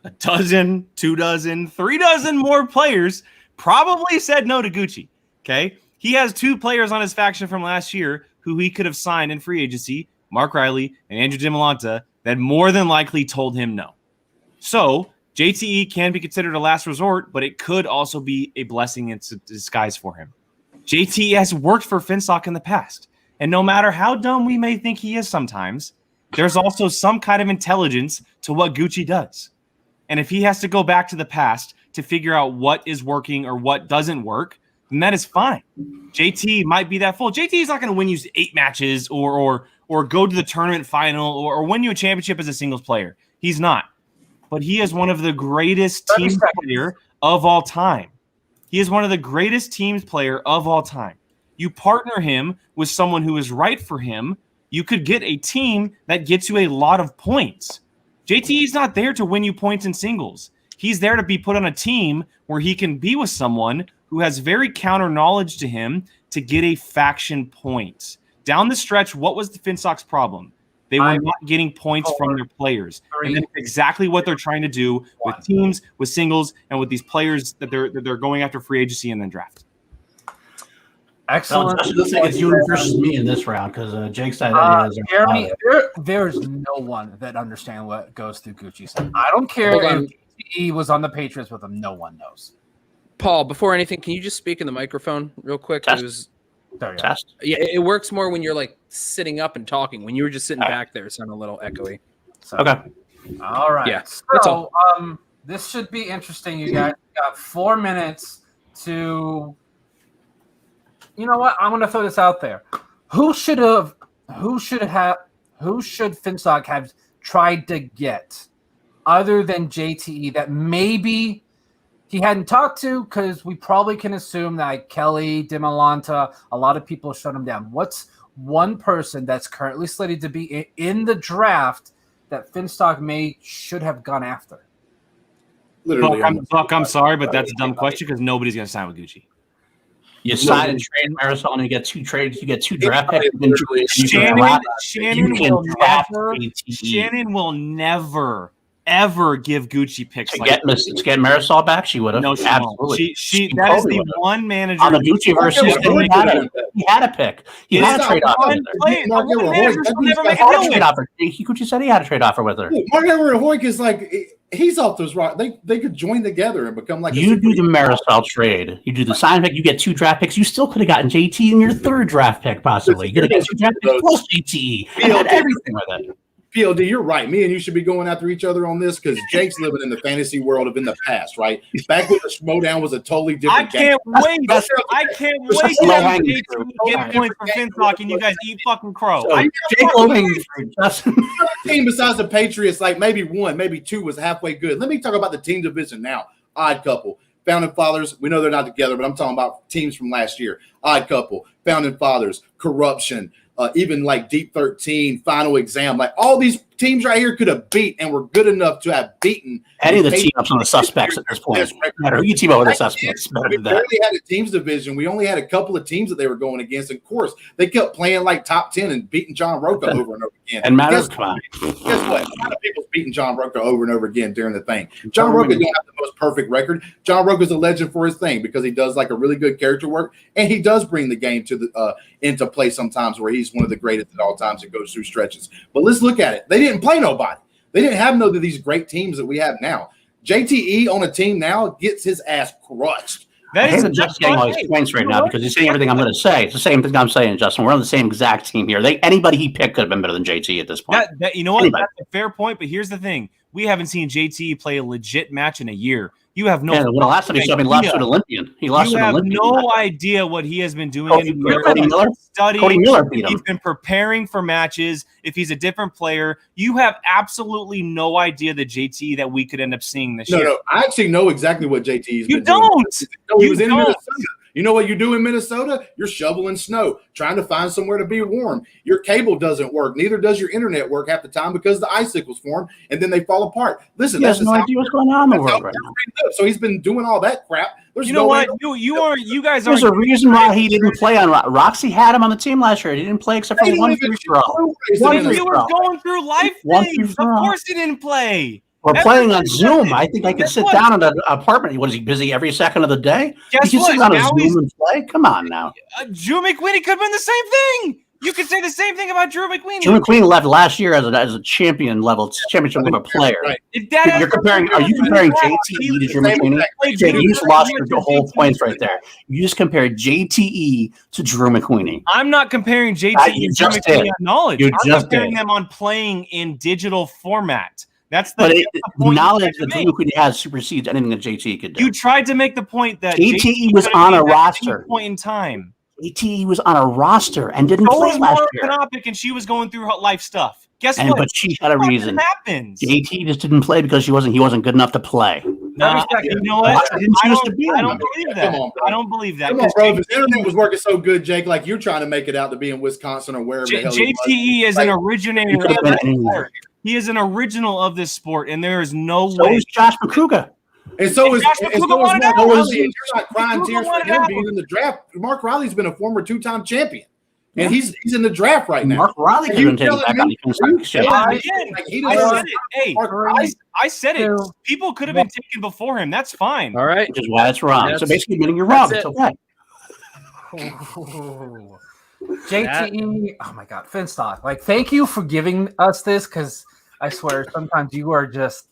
a dozen, 2 dozen, 3 dozen more players probably said no to Gucci. Okay. He has 2 players on his faction from last year who he could have signed in free agency, Mark Riley and Andrew DiMolanta, that more than likely told him no. So JTE can be considered a last resort, but it could also be a blessing in disguise for him. JTE has worked for Finstock in the past. And no matter how dumb we may think he is sometimes, there's also some kind of intelligence to what Gucci does. And if he has to go back to the past to figure out what is working or what doesn't work, then that is fine. JT might be that full. JT is not going to win you 8 matches or go to the tournament final or win you a championship as a singles player. He's not. But he is one of the greatest team player of all time. He is one of the greatest teams player of all time. You partner him with someone who is right for him, you could get a team that gets you a lot of points. JT is not there to win you points in singles. He's there to be put on a team where he can be with someone who has very counter knowledge to him to get a faction points. Down the stretch, what was the Finstock's problem? They were not getting points from their players. And that's exactly what they're trying to do with teams, with singles, and with these players that they're going after free agency and then draft. Excellent. Looks like it's you versus me in this round because Jake said Jeremy, there's no one that understands what goes through Gucci's head. I don't care if he was on the Patriots with him. No one knows. Paul, before anything, can you just speak in the microphone real quick? Test. Test. Yeah, it works more when you're like sitting up and talking. When you were just sitting back there, it sounded a little echoey. So, okay. All right. Yeah. So this should be interesting. You guys got 4 minutes to. You know what? I'm going to throw this out there. Who should Finstock have tried to get other than JTE that maybe he hadn't talked to? Because we probably can assume that Kelly, DiMolanta, a lot of people shut him down. What's one person that's currently slated to be in the draft that Finstock should have gone after? Literally, Buck, I'm sorry, but that's a dumb question because nobody's going to sign with Gucci. You sign and trade Marisol, and you get 2 trades. You get 2 draft picks. Shannon will never, ever give Gucci picks. To get Marisol back, she would have. No, absolutely. She that is the one manager on the Gucci versus. He had a pick. He had a trade offer. Gucci said he had a trade offer with her. Mark Everett Hoyk is like he's off those rock. They could join together and become like. You do the Marisol trade. You do the sign pick. You get 2 draft picks. You still could have gotten JT in your 3rd draft pick, possibly. You could have got 2 draft picks plus JT. You had everything with it. PLD, you're right. Me and you should be going after each other on this because Jake's living in the fantasy world of in the past, right? Back when the Schmoedown was a totally different game. I can't wait to get points for Finstock and you guys eat fucking crow. Team besides the Patriots, like maybe 1, maybe 2 was halfway good. Let me talk about the team division now. Odd Couple. Founding Fathers, we know they're not together, but I'm talking about teams from last year. Odd Couple, Founding Fathers, Corruption, even like Deep 13, Final Exam, like all these teams right here could have beat and were good enough to have beaten any of the team ups on the suspects at this point. No matter who you team up with the suspects, we barely had a teams division. We only had a couple of teams that they were going against. Of course, they kept playing like top 10 and beating John Roca over and over again. And guess what? A lot of people's beating John Roca over and over again during the thing. John Roca don't have the most perfect record. John Roca's a legend for his thing because he does like a really good character work and he does bring the game to the into play sometimes where he's one of the greatest at all times and goes through stretches. But let's look at it. They didn't play nobody. They didn't have none of these great teams that we have now. JTE on a team now gets his ass crushed. I hate that Justin's getting all these points right now because he's saying everything I'm going to say. It's the same thing I'm saying, Justin. We're on the same exact team here. Anybody he picked could have been better than JT at this point. You know what? Anybody. That's a fair point, but here's the thing. We haven't seen JT play a legit match in a year. You have no. Yeah, well, last time he saw me lost to an Olympian. He lost to an Olympian. You have no idea what he has been doing. Cody Miller beat him. He's been preparing for matches. If he's a different player, you have absolutely no idea the JT that we could end up seeing this year. No, I actually know exactly what JT is. You don't. No, he was in Minnesota. You know what you do in Minnesota? You're shoveling snow, trying to find somewhere to be warm. Your cable doesn't work. Neither does your internet work half the time because the icicles form and then they fall apart. Listen, he has no idea what's going on in the world right now. So he's been doing all that crap. You know what? You guys are. There's a reason why he didn't play on Roxy had him on the team last year. He didn't play except for one free throw. He was going through life things. Of course he didn't play. We're playing on Zoom. I think I could sit down in an apartment. Was he busy every second of the day? Guess he what? Sit on a Zoom and play? Come on now. Drew McWeeny could have been the same thing. You could say the same thing about Drew McWeeny. Drew McWeeny left last year as a championship level player. Right. You're comparing. Are you comparing JTE to Drew McWeeny? Jake, you just lost your whole points right there. You just compared JTE to Drew McWeeny. I'm not comparing JTE and Drew McWeeny on knowledge. I'm comparing them on playing in digital format. That's the knowledge that Drew McWeeny has supersedes anything that JTE could do. You tried to make the point that JTE was on a roster. Point in time. JTE was on a roster and didn't play last year. And she was going through life stuff. Guess what? But she had a reason. Happens. JT just didn't play because he wasn't good enough to play. No, you know what? I don't believe that. I don't believe that. Come on, bro. If the internet was working so good, Jake, like you're trying to make it out to be in Wisconsin or wherever the hell JTE is an originator of this sport. He is an original of this sport, and there is no way. So is Josh McCouga. And so is Mark Riley. You're not crying tears for him being in the draft. Mark Riley's been a former two-time champion. And he's in the draft right now. Mark Riley could have been taken back on defense. I said it. People could have been taken before him. That's fine. All right. Which is why it's wrong. So basically admitting you're wrong. It's okay. JTE, oh my God, Finstock. Like, thank you for giving us this because I swear sometimes you are just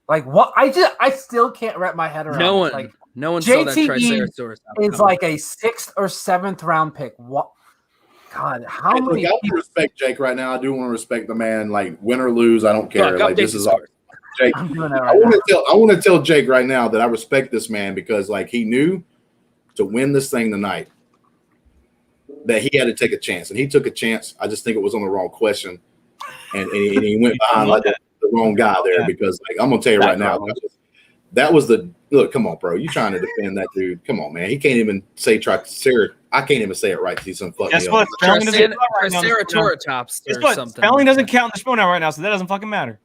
what I still can't wrap my head around. No one saw that Triceratops. Is like a 6th or 7th round pick. What? God, how many? I want to respect Jake right now. I do want to respect the man. Like win or lose, I don't care. Like this is all. Jake, I'm doing that right now. I want to tell Jake right now that I respect this man because like he knew to win this thing tonight that he had to take a chance, and he took a chance. I just think it was on the wrong question, and he went behind like the wrong guy there because like I'm gonna tell you right now. That was the look. Come on, bro. You trying to defend that dude? Come on, man. He can't even say Triceratops. I can't even say it right. He's some fucking. Guess what? Triceratops or something. Spelling doesn't count in the Schmoedown right now, so that doesn't fucking matter.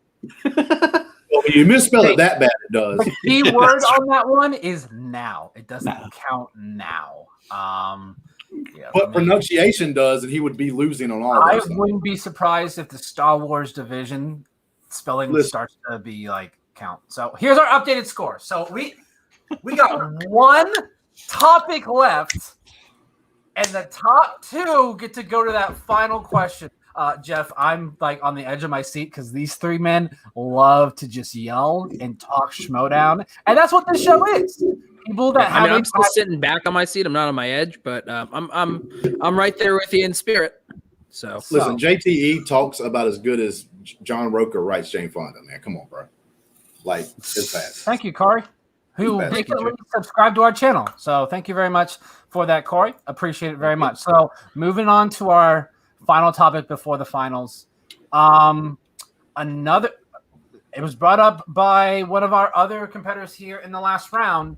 Well, when you misspell it that bad, it does. The key word on that one is now. It doesn't count now. But pronunciation does, and he would be losing on all. I wouldn't be surprised if the Star Wars division spelling starts to be like count. So here's our updated score. So we got one topic left, and the top 2 get to go to that final question. Jeff, I'm like on the edge of my seat because these 3 men love to just yell and talk Schmoedown, and that's what this show is. People that I'm still sitting back on my seat. I'm not on my edge, but I'm right there with you in spirit. So listen, JTE talks about as good as John Roker writes Jane Fonda. Man, come on, bro. Like it's fast. Thank you, Corey, who recently subscribed to our channel. So thank you very much for that, Corey. Appreciate it very much. So moving on to our final topic before the finals. It was brought up by one of our other competitors here in the last round.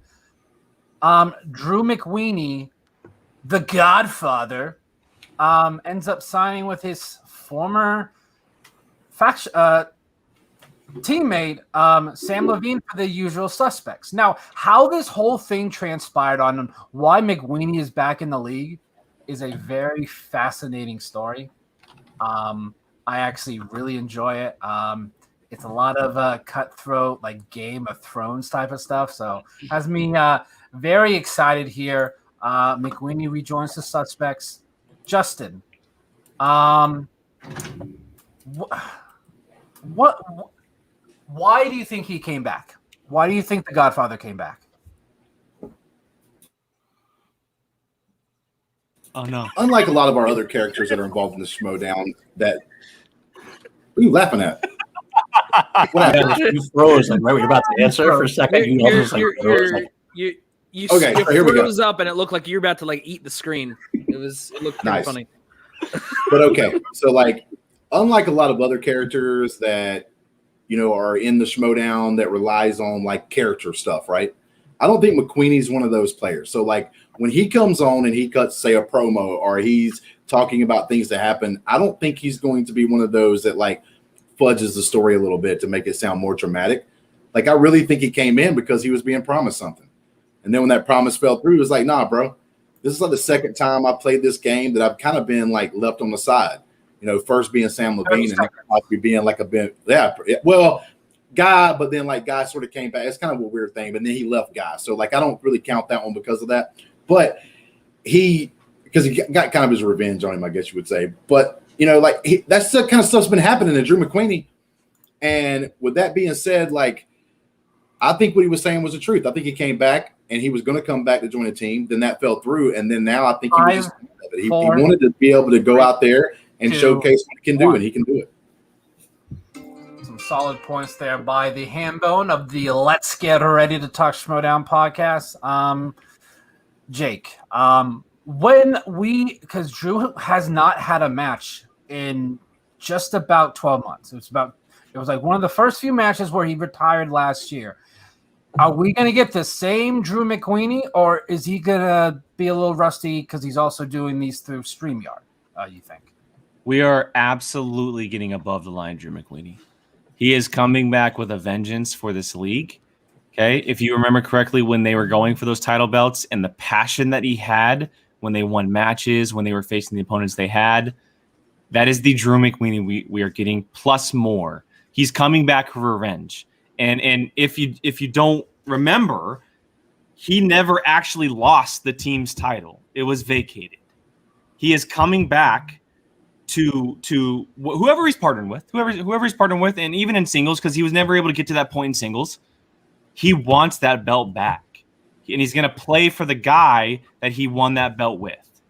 Drew McWeeny, the Godfather, ends up signing with his former teammate, Sam Levine, for the Usual Suspects. Now, how this whole thing transpired on him, why McWeeny is back in the league, is a very fascinating story. I actually really enjoy it. It's a lot of cutthroat, like Game of Thrones type of stuff. So has me very excited here. McWeeny rejoins the Suspects. Justin, What? Why do you think he came back? Why do you think the Godfather came back? Oh no! Unlike a lot of our other characters that are involved in the Schmoedown, what are you laughing at? What happened? You froze like right when you're about to answer for a second. You almost like froze, like, You Okay, you here we go. froze up, and it looked like you were about to like eat the screen. It looked pretty Nice. funny. But okay, so like, unlike a lot of other characters that are in the Schmoedown that relies on like character stuff, right? I don't think McQueenie's one of those players. So like when he comes on and he cuts, say, a promo or he's talking about things that happen, I don't think he's going to be one of those that like fudges the story a little bit to make it sound more dramatic. Like I really think he came in because he was being promised something. And then when that promise fell through, it was like, nah, bro, this is like the second time I played this game that I've kind of been like left on the side. First being Sam Levine and then possibly being like a bit, Guy, but then like Guy sort of came back. It's kind of a weird thing, but then he left Guy. So like I don't really count that one because of that. But because he got kind of his revenge on him, I guess you would say. But that's the kind of stuff's been happening to Drew McQueenie. And with that being said, like I think what he was saying was the truth. I think he came back and he was going to come back to join a team. Then that fell through, and then now I think he wanted to be able to go out there and showcase what he can do, and he can do it. Some solid points there by the Hambone of the Let's Get Ready to Talk Schmoedown podcast. Jake, because Drew has not had a match in just about 12 months. It was like one of the first few matches where he retired last year. Are we going to get the same Drew McQueenie, or is he going to be a little rusty because he's also doing these through StreamYard, you think? We are absolutely getting above the line, Drew McQueenie. He is coming back with a vengeance for this league. Okay, if you remember correctly, when they were going for those title belts and the passion that he had when they won matches, when they were facing the opponents they had, that is the Drew McQueenie we are getting, plus more. He's coming back for revenge. And if you don't remember, he never actually lost the team's title. It was vacated. He is coming back to whoever he's partnering with, whoever he's partnering with, and even in singles, because he was never able to get to that point in singles. He wants that belt back, and he's going to play for the guy that he won that belt with.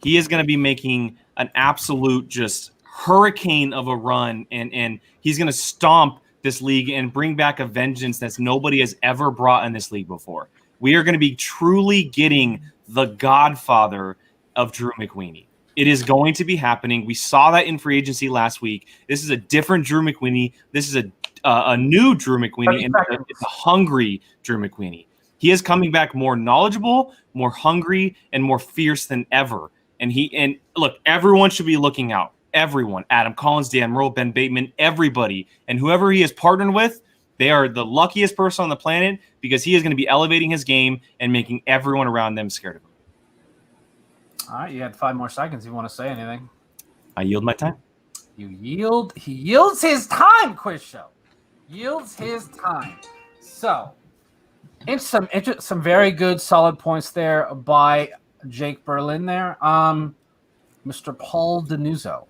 He is going to be making an absolute just hurricane of a run, and he's going to stomp this league and bring back a vengeance that nobody has ever brought in this league before. We are going to be truly getting the Godfather of Drew McQueenie. It is going to be happening. We saw that in free agency last week. This is a different Drew McQueenie. This is a new Drew McQueenie, and it's a hungry Drew McQueenie. He is coming back more knowledgeable, more hungry, and more fierce than ever. And look, everyone should be looking out. Everyone, Adam Collins, Dan Merle, Ben Bateman, everybody, and whoever he is partnered with, they are the luckiest person on the planet because he is going to be elevating his game and making everyone around them scared of him. All right, you had 5 more seconds. You want to say anything? I yield my time. He yields his time, quiz show. Yields his time. So, it's some very good, solid points there by Jake Berlin there. Mr. Paul Dinuzzo.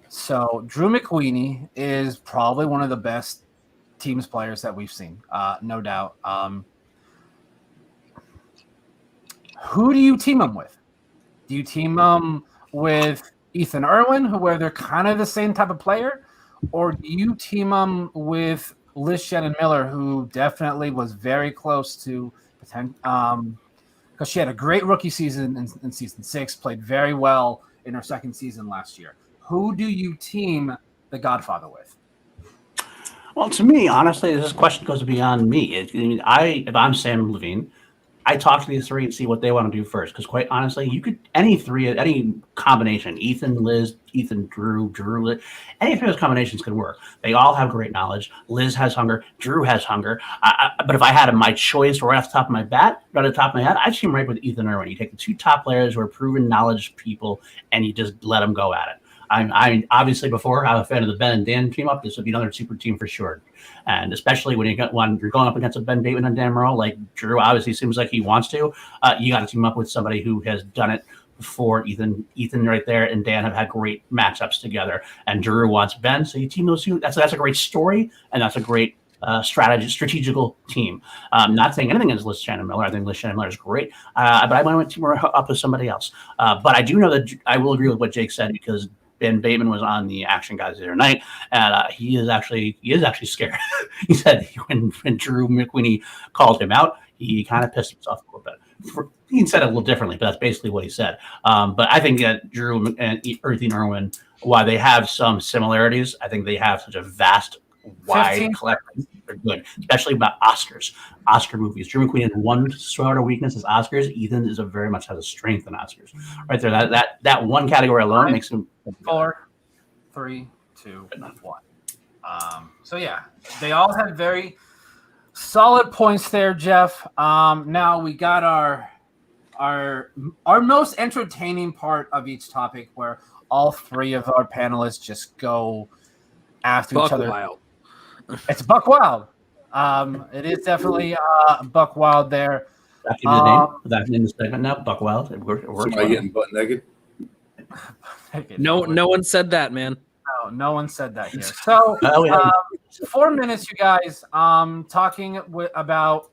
So Drew McQueenie is probably one of the best teams players that we've seen, no doubt. Who do you team him with? Do you team him with Ethan Irwin, where they're kind of the same type of player, or do you team him with Liz Shannon Miller, who definitely was very close to because she had a great rookie season in season 6, played very well in her second season last year. Who do you team the Godfather with? Well, to me, honestly, this question goes beyond me. If I'm Sam Levine, I talk to these three and see what they want to do first. Because quite honestly, you could any combination, Ethan, Liz, Ethan, Drew, Liz, any of those combinations could work. They all have great knowledge. Liz has hunger. Drew has hunger. But if I had my choice right off the top of my head, I'd team right with Ethan Irwin. You take the 2 top players who are proven knowledge people, and you just let them go at it. I'm obviously, before I'm a fan of the Ben and Dan team up, this would be another super team for sure. And especially when you're going up against a Ben Bateman and Dan Merle, like Drew obviously seems like he wants to, you got to team up with somebody who has done it before. Ethan right there and Dan have had great matchups together, and Drew wants Ben. So you team those two. That's a great story, and that's a great strategical team. Not saying anything against Liz Shannon Miller. I think Liz Shannon Miller is great, but I want to team her up with somebody else. But I do know that I will agree with what Jake said, because Ben Bateman was on the Action Guys the other night, and he is actually scared. He said when Drew McQueenie called him out, he kind of pissed himself a little bit. He said it a little differently, but that's basically what he said. But I think that Drew and Ethan Irwin, while they have some similarities, I think they have such a vast, wide collection. They're good, especially about Oscar movies. Drew McQueen has one sort of weakness is Oscars. Ethan is very much has a strength in Oscars. Right there, that one category alone makes him 4, 3, 2, 1. So yeah, they all had very solid points there, Jeff. Now we got our most entertaining part of each topic, where all three of our panelists just go after each other. Wild. It's buck wild. It is definitely buck wild there. That's the name. That's in the segment now. Buck wild. Somebody getting butt naked. No one said that, man. No one said that here. So 4 minutes, you guys. Talking about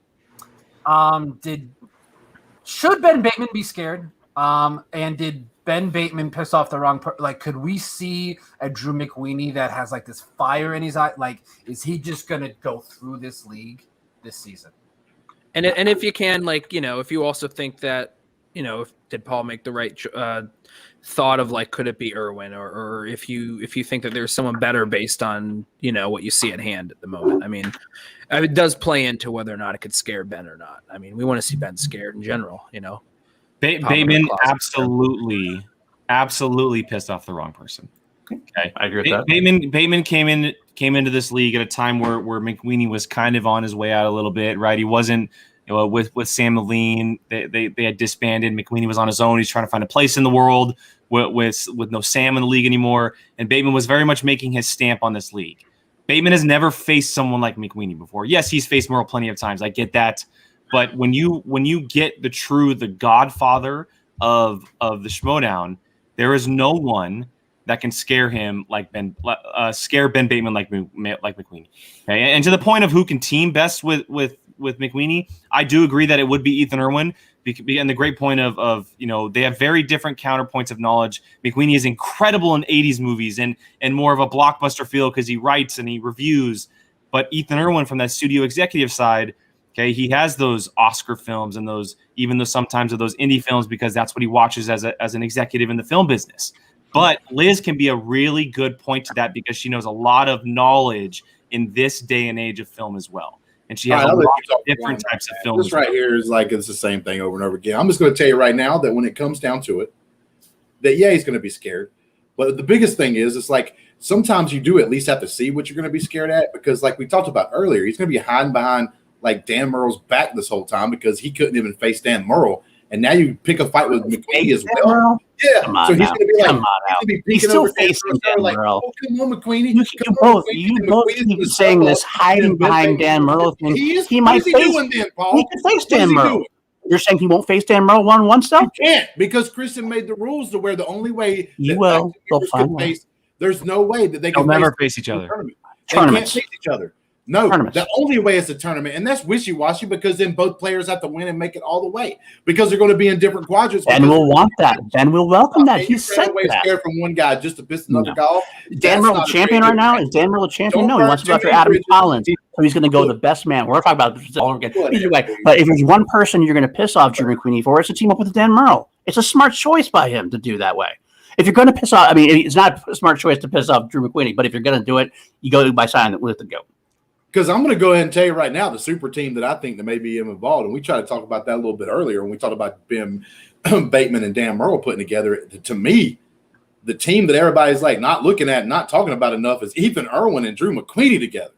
should Ben Bateman be scared? And did Ben Bateman piss off the wrong person? Like, could we see a Drew McQueenie that has like this fire in his eye? Like, is he just gonna go through this league this season? And if you can, like, if you also think that, did Paul make the right thought of, like, could it be Irwin, or if you think that there's someone better based on what you see at hand at the moment. I mean, it does play into whether or not it could scare Ben or not. I mean, we want to see Ben scared in general. Bateman absolutely pissed off the wrong person. Okay, I agree with that. Bateman came into this league at a time where McQueenie was kind of on his way out a little bit, right? He wasn't with Sam Levine. They had disbanded. McQueenie was on his own. He's trying to find a place in the world with no Sam in the league anymore. And Bateman was very much making his stamp on this league. Bateman has never faced someone like McQueenie before. Yes, he's faced Merle plenty of times. I get that. But when you get the godfather of the Schmoedown, there is no one that can scare him like Ben Bateman like McQueenie. Okay, and to the point of who can team best with McQueenie, I do agree that it would be Ethan Irwin. And the great point of they have very different counterpoints of knowledge. McQueenie is incredible in 80s movies and more of a blockbuster feel because he writes and he reviews. But Ethan Irwin from that studio executive side, okay, he has those Oscar films and sometimes of those indie films because that's what he watches as an executive in the film business. But Liz can be a really good point to that because she knows a lot of knowledge in this day and age of film as well. And she has a lot of different types of films. This right here is like it's the same thing over and over again. I'm just going to tell you right now that when it comes down to it, that he's going to be scared. But the biggest thing is, it's like sometimes you do at least have to see what you're going to be scared at because, like we talked about earlier, he's going to be hiding behind like Dan Murrell's back this whole time because he couldn't even face Dan Murrell. And now you pick a fight with McQueenie as well. Yeah. So he's going to be like, he's still facing Dan Murrell. Oh, come on, McQueenie. You both keep saying this hiding behind Dan Murrell thing. He might face Dan, Paul. He can face Dan Murrell. You're saying he won't face Dan Murrell one still? He can't because Kristen made the rules to where the only way there's no way that they can never face each other. They can't face each other. No, the only way is a tournament, and that's wishy-washy because then both players have to win and make it all the way because they're going to be in different quadrants. Ben will want that. Ben will welcome that. He said that. Scared from one guy just to piss another guy off. Dan Murrell champion right now? Is Dan Murrell a champion? No, he wants to go after Adam Collins, so he's going to go the best man. We're talking about this all again. Either way, but if there's one person you're going to piss off Drew McQueenie for, it's to team up with Dan Murrell. It's a smart choice by him to do that way. If you're going to piss off, I mean, it's not a smart choice to piss off Drew McQueenie, but if you're going to do it, you go by signing with the GOAT. Because I'm going to go ahead and tell you right now, the super team that I think that may be involved, and we tried to talk about that a little bit earlier when we talked about Ben Bateman and Dan Murrell putting together. To me, the team that everybody's like not looking at, not talking about enough is Ethan Irwin and Drew McQueenie together.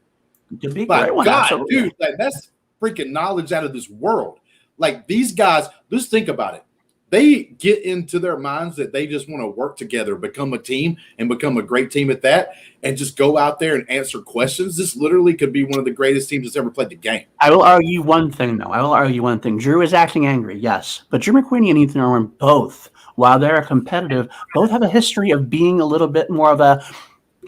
God, dude, like, that's freaking knowledge out of this world. Like these guys, just think about it. they get into their minds that they just want to work together, become a team, and become a great team at that, and just go out there and answer questions. This literally could be one of the greatest teams that's ever played the game. I will argue one thing, though. Drew is acting angry, yes. But Drew McQueen and Ethan Irwin both, while they're competitive, both have a history of being a little bit more of a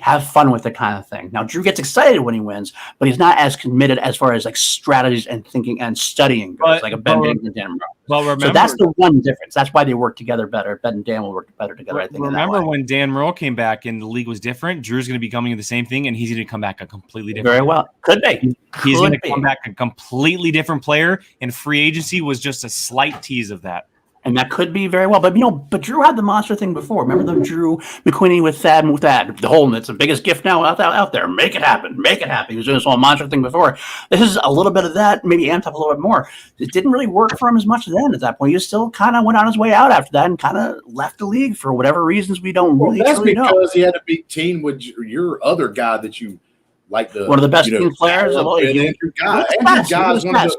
have fun with it kind of thing. Now, Drew gets excited when he wins, but he's not as committed as far as like strategies and thinking and studying goes, like a Ben Biggs and Dan Morales. Well, remember, so that's the one difference. That's why they work together better. Ben and Dan will work better together, I think. Remember when Dan Merle came back and the league was different? Drew's going to be coming the same thing, and he's going to come back a completely different. Very well. Could be. He's going to come back a completely different player, and free agency was just a slight tease of that. And that could be very well. But, but Drew had the monster thing before. Remember the Drew McQueen with Thad and with that? The whole, it's the biggest gift now out there. Make it happen. Make it happen. He was doing this whole monster thing before. This is a little bit of that, maybe amped up a little bit more. It didn't really work for him as much then at that point. He still kind of went on his way out after that and kind of left the league for whatever reasons we don't really know. That's because he had to be team with your other guy that you like, one of the best team players of all. Andrew Guy.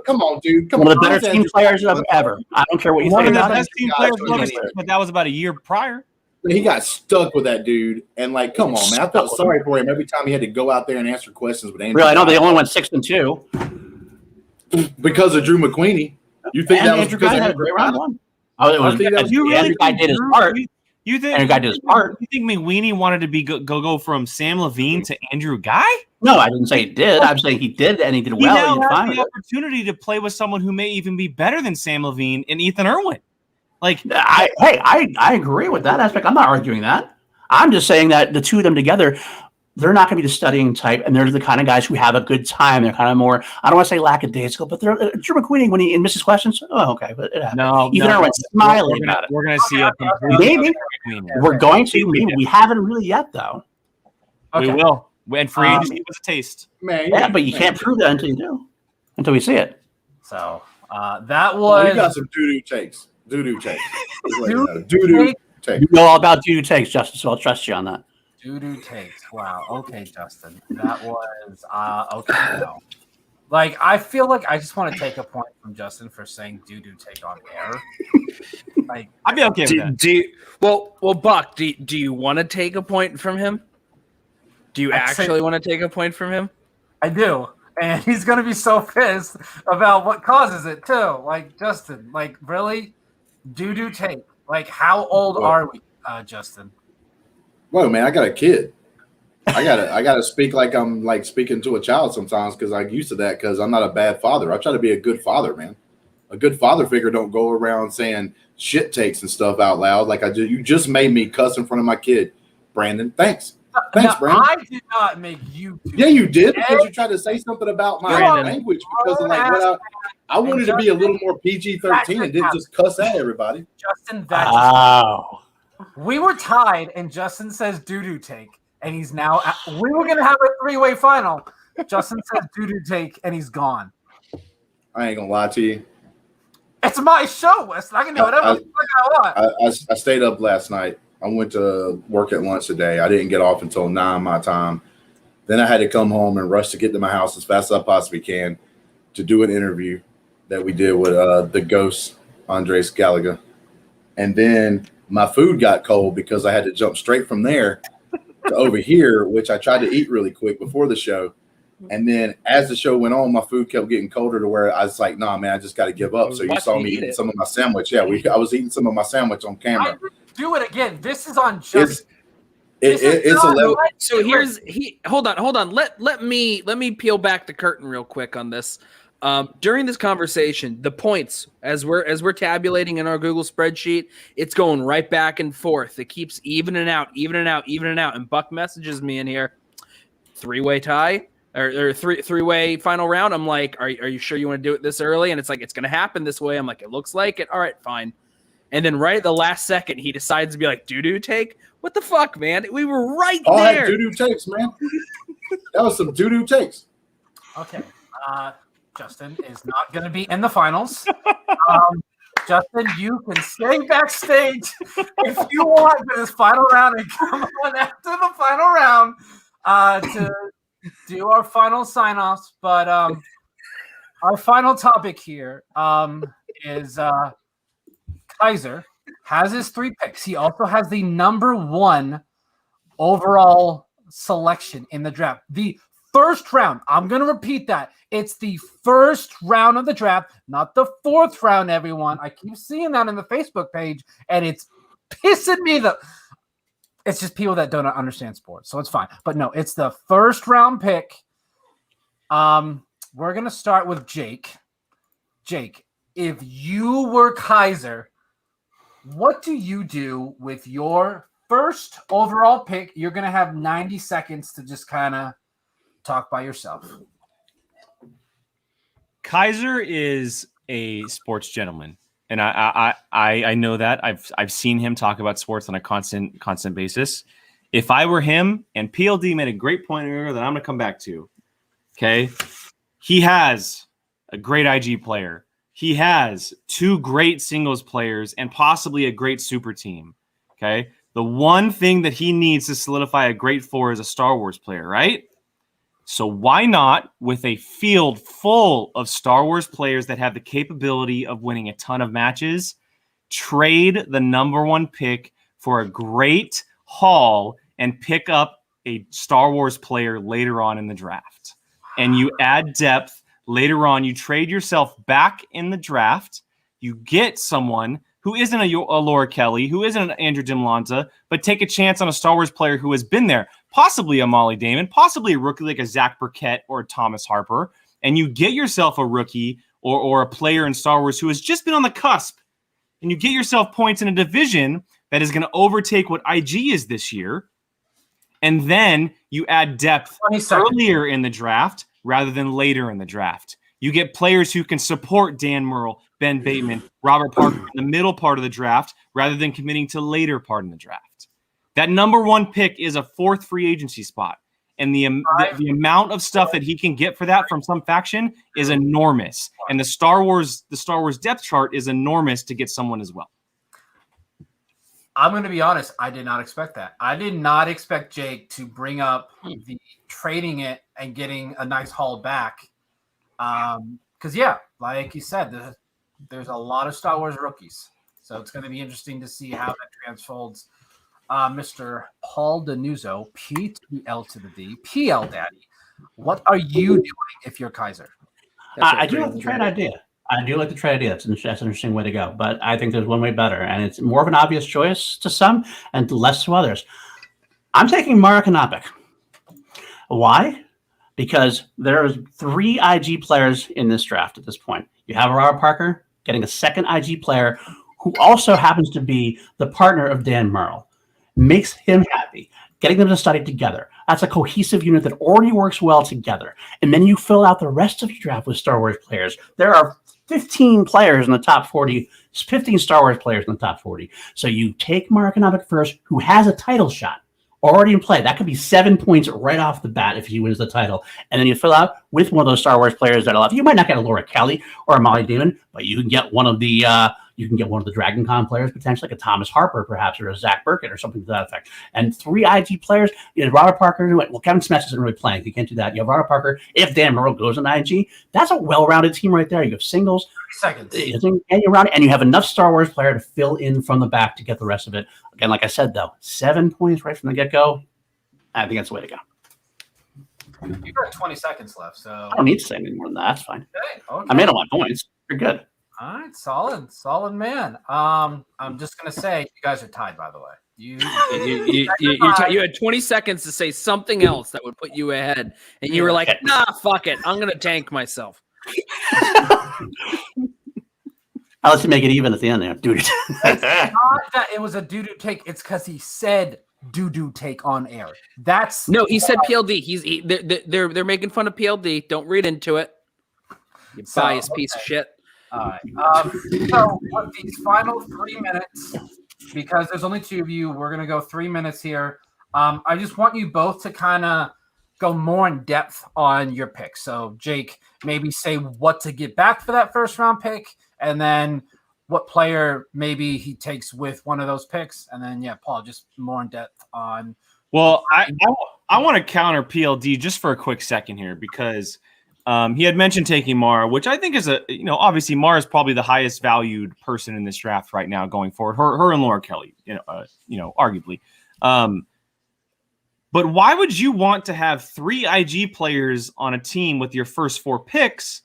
Come on, dude. One of the better team players ever. I don't care what you think about it. Best team players, but that was about a year prior. He got stuck with that dude, and like, come on, man. I felt sorry for him every time he had to go out there and answer questions with Andrew. Really, I know they only went 6-2 because of Drew McQueeney. You think that was Andrew because Guy of had a great round one? Oh, it was. Andrew Guy did his part. You think Andrew Guy did his part? You think McWeeny wanted to be go from Sam Levine to Andrew Guy? No, I didn't say he did. I'm saying he did, and he did well. He now has the opportunity to play with someone who may even be better than Sam Levine and Ethan Irwin. Like, I agree with that aspect. I'm not arguing that. I'm just saying that the two of them together, they're not going to be the studying type, and they're the kind of guys who have a good time. They're kind of more, I don't want to say lackadaisical, but they're Drew McQueeney when he misses questions. Oh, okay, but it happens. Ethan Irwin smiling about it. We're going to see it. Maybe we're going to. Maybe we haven't really yet, though. Okay. We will. When free agency was a taste. Man, yeah, but you can't prove that until you do, until we see it. So that was. You got some doo-doo takes. Doo-doo takes. Doo-doo takes. You know all about doo-doo takes, Justin, so I'll trust you on that. Doo-doo takes. Wow. Okay, Justin. That was okay. No. Like, I feel like I just want to take a point from Justin for saying doo-doo take on air. Like, I'd be okay with that. Well, Buck, do you want to take a point from him? Do you actually want to take a point from him? I do. And he's going to be so pissed about what causes it, too. Like, Justin, like, really? Doo-doo take. Like, how old are we, Justin? Whoa, man, I got a kid. I gotta speak like I'm like speaking to a child sometimes because I'm used to that because I'm not a bad father. I try to be a good father, man. A good father figure don't go around saying shit takes and stuff out loud like I do. You just made me cuss in front of my kid, Brandon. Thanks. Thanks, Brandon. I did not make you do Yeah, you did because you tried to say something about my language because of like what I wanted to be a little more PG-13 and didn't just cuss at everybody. Justin, we were tied, and Justin says doo-doo take, and he's now. We were going to have a three-way final. Justin says doo-doo take, and he's gone. I ain't gonna lie to you. It's my show, Wes. I can do whatever I want. I stayed up last night. I went to work at lunch today. I didn't get off until 9 my time. Then I had to come home and rush to get to my house as fast as I possibly can to do an interview that we did with the ghost, Andres Gallagher. And then my food got cold because I had to jump straight from there to over here, which I tried to eat really quick before the show. And then as the show went on, my food kept getting colder to where I was like, nah, man, I just got to give up. So you saw me eating some of my sandwich. Yeah, I was eating some of my sandwich on camera. Do it again. This is on just. It's a level. So hold on. Let me peel back the curtain real quick on this. During this conversation, the points as we're tabulating in our Google spreadsheet, it's going right back and forth. It keeps evening out. And Buck messages me in here, three-way tie or three-way final round. I'm like, are you sure you want to do it this early? And it's like, it's going to happen this way. I'm like, it looks like it. All right, fine. And then right at the last second, he decides to be like, doo-doo take? What the fuck, man? We were right there. I had doo-doo takes, man. That was some doo-doo takes. Okay. Justin is not going to be in the finals. Justin, you can stay backstage if you want for this final round and come on after the final round to do our final sign-offs. But our final topic here is Kaiser has his 3 picks. He also has the number 1 overall selection in the draft. The first round. I'm going to repeat that. It's the first round of the draft, not the 4th round, everyone. I keep seeing that in the Facebook page, and it's pissing me it's just people that don't understand sports, so it's fine. But no, it's the first round pick. We're going to start with Jake. Jake, if you were Kaiser, what do you do with your first overall pick? You're going to have 90 seconds to just kind of talk by yourself. Kaiser is a sports gentleman, and I know that. I've seen him talk about sports on a constant basis. If I were him, and PLD made a great point earlier that I'm going to come back to. Okay, he has a great IG player. He has 2 great singles players and possibly a great super team. Okay, the one thing that he needs to solidify a great 4 is a Star Wars player, right? So why not, with a field full of Star Wars players that have the capability of winning a ton of matches, trade the number 1 pick for a great haul and pick up a Star Wars player later on in the draft? And you add depth later on. You trade yourself back in the draft. You get someone who isn't a Laura Kelly, who isn't an Andrew Dimlanta, but take a chance on a Star Wars player who has been there, possibly a Molly Damon, possibly a rookie like a Zach Burkett or a Thomas Harper, and you get yourself a rookie or a player in Star Wars who has just been on the cusp, and you get yourself points in a division that is going to overtake what IG is this year, and then you add depth earlier in the draft rather than later in the draft. You get players who can support Dan Murrell, Ben Bateman, Robert Parker in the middle part of the draft rather than committing to later part in the draft. That number 1 pick is a 4th free agency spot. And the amount of stuff that he can get for that from some faction is enormous. And the Star Wars depth chart is enormous to get someone as well. I'm going to be honest. I did not expect that. I did not expect Jake to bring up the trading it and getting a nice haul back. Because, yeah, like you said, there's a lot of Star Wars rookies. So it's going to be interesting to see how that transfolds. Mr. Paul Dinuzzo, PTL to the D, PL Daddy, what are you doing if you're Kaiser? I do like the trade idea. That's an interesting way to go. But I think there's one way better, and it's more of an obvious choice to some and less to others. I'm taking Mark Anopik. Why? Because there's 3 IG players in this draft at this point. You have Robert Parker getting a second IG player who also happens to be the partner of Dan Murrell. Makes him happy. Getting them to study together. That's a cohesive unit that already works well together. And then you fill out the rest of your draft with Star Wars players. There are 15 players in the top 40, 15 Star Wars players in the top 40. So you take Mark Anopik first, who has a title shot already in play. That could be 7 points right off the bat if he wins the title. And then you fill out with one of those Star Wars players that you might not get a Laura Kelly or a Molly Damon, but you can get one of the Dragon Con players, potentially like a Thomas Harper, perhaps, or a Zach Burkett or something to that effect. And 3 IG players, Robert Parker. Well, Kevin Smith isn't really playing. You can't do that. You have Robert Parker. If Dan Murrell goes on IG, that's a well-rounded team right there. You have singles, 30 seconds, and you're rounded, and you have enough Star Wars player to fill in from the back to get the rest of it. Again, like I said, though, 7 points right from the get-go. I think that's the way to go. You've got 20 seconds left, so I don't need to say any more than that. That's fine. Okay. I made all my points. You're good. All right, solid man. I'm just gonna say you guys are tied, by the way. You had 20 seconds to say something else that would put you ahead, and you were like, "Nah, fuck it, I'm gonna tank myself." I'll let you make it even at the end there, dude. It's not that it was a doo-doo take. It's because he said doo-doo take on air. That's no, he said PLD. They're making fun of PLD. Don't read into it. You biased piece of shit. All right. So with these final 3 minutes, because there's only 2 of you, we're gonna go 3 minutes here. I just want you both to kind of go more in depth on your pick. So Jake, maybe say what to get back for that first round pick, and then what player maybe he takes with one of those picks, and then Paul, just more in depth on. Well, I want to counter PLD just for a quick second here, because He had mentioned taking Mara, which I think is obviously Mara is probably the highest valued person in this draft right now going forward. Her and Laura Kelly, arguably. But why would you want to have 3 IG players on a team with your first 4 picks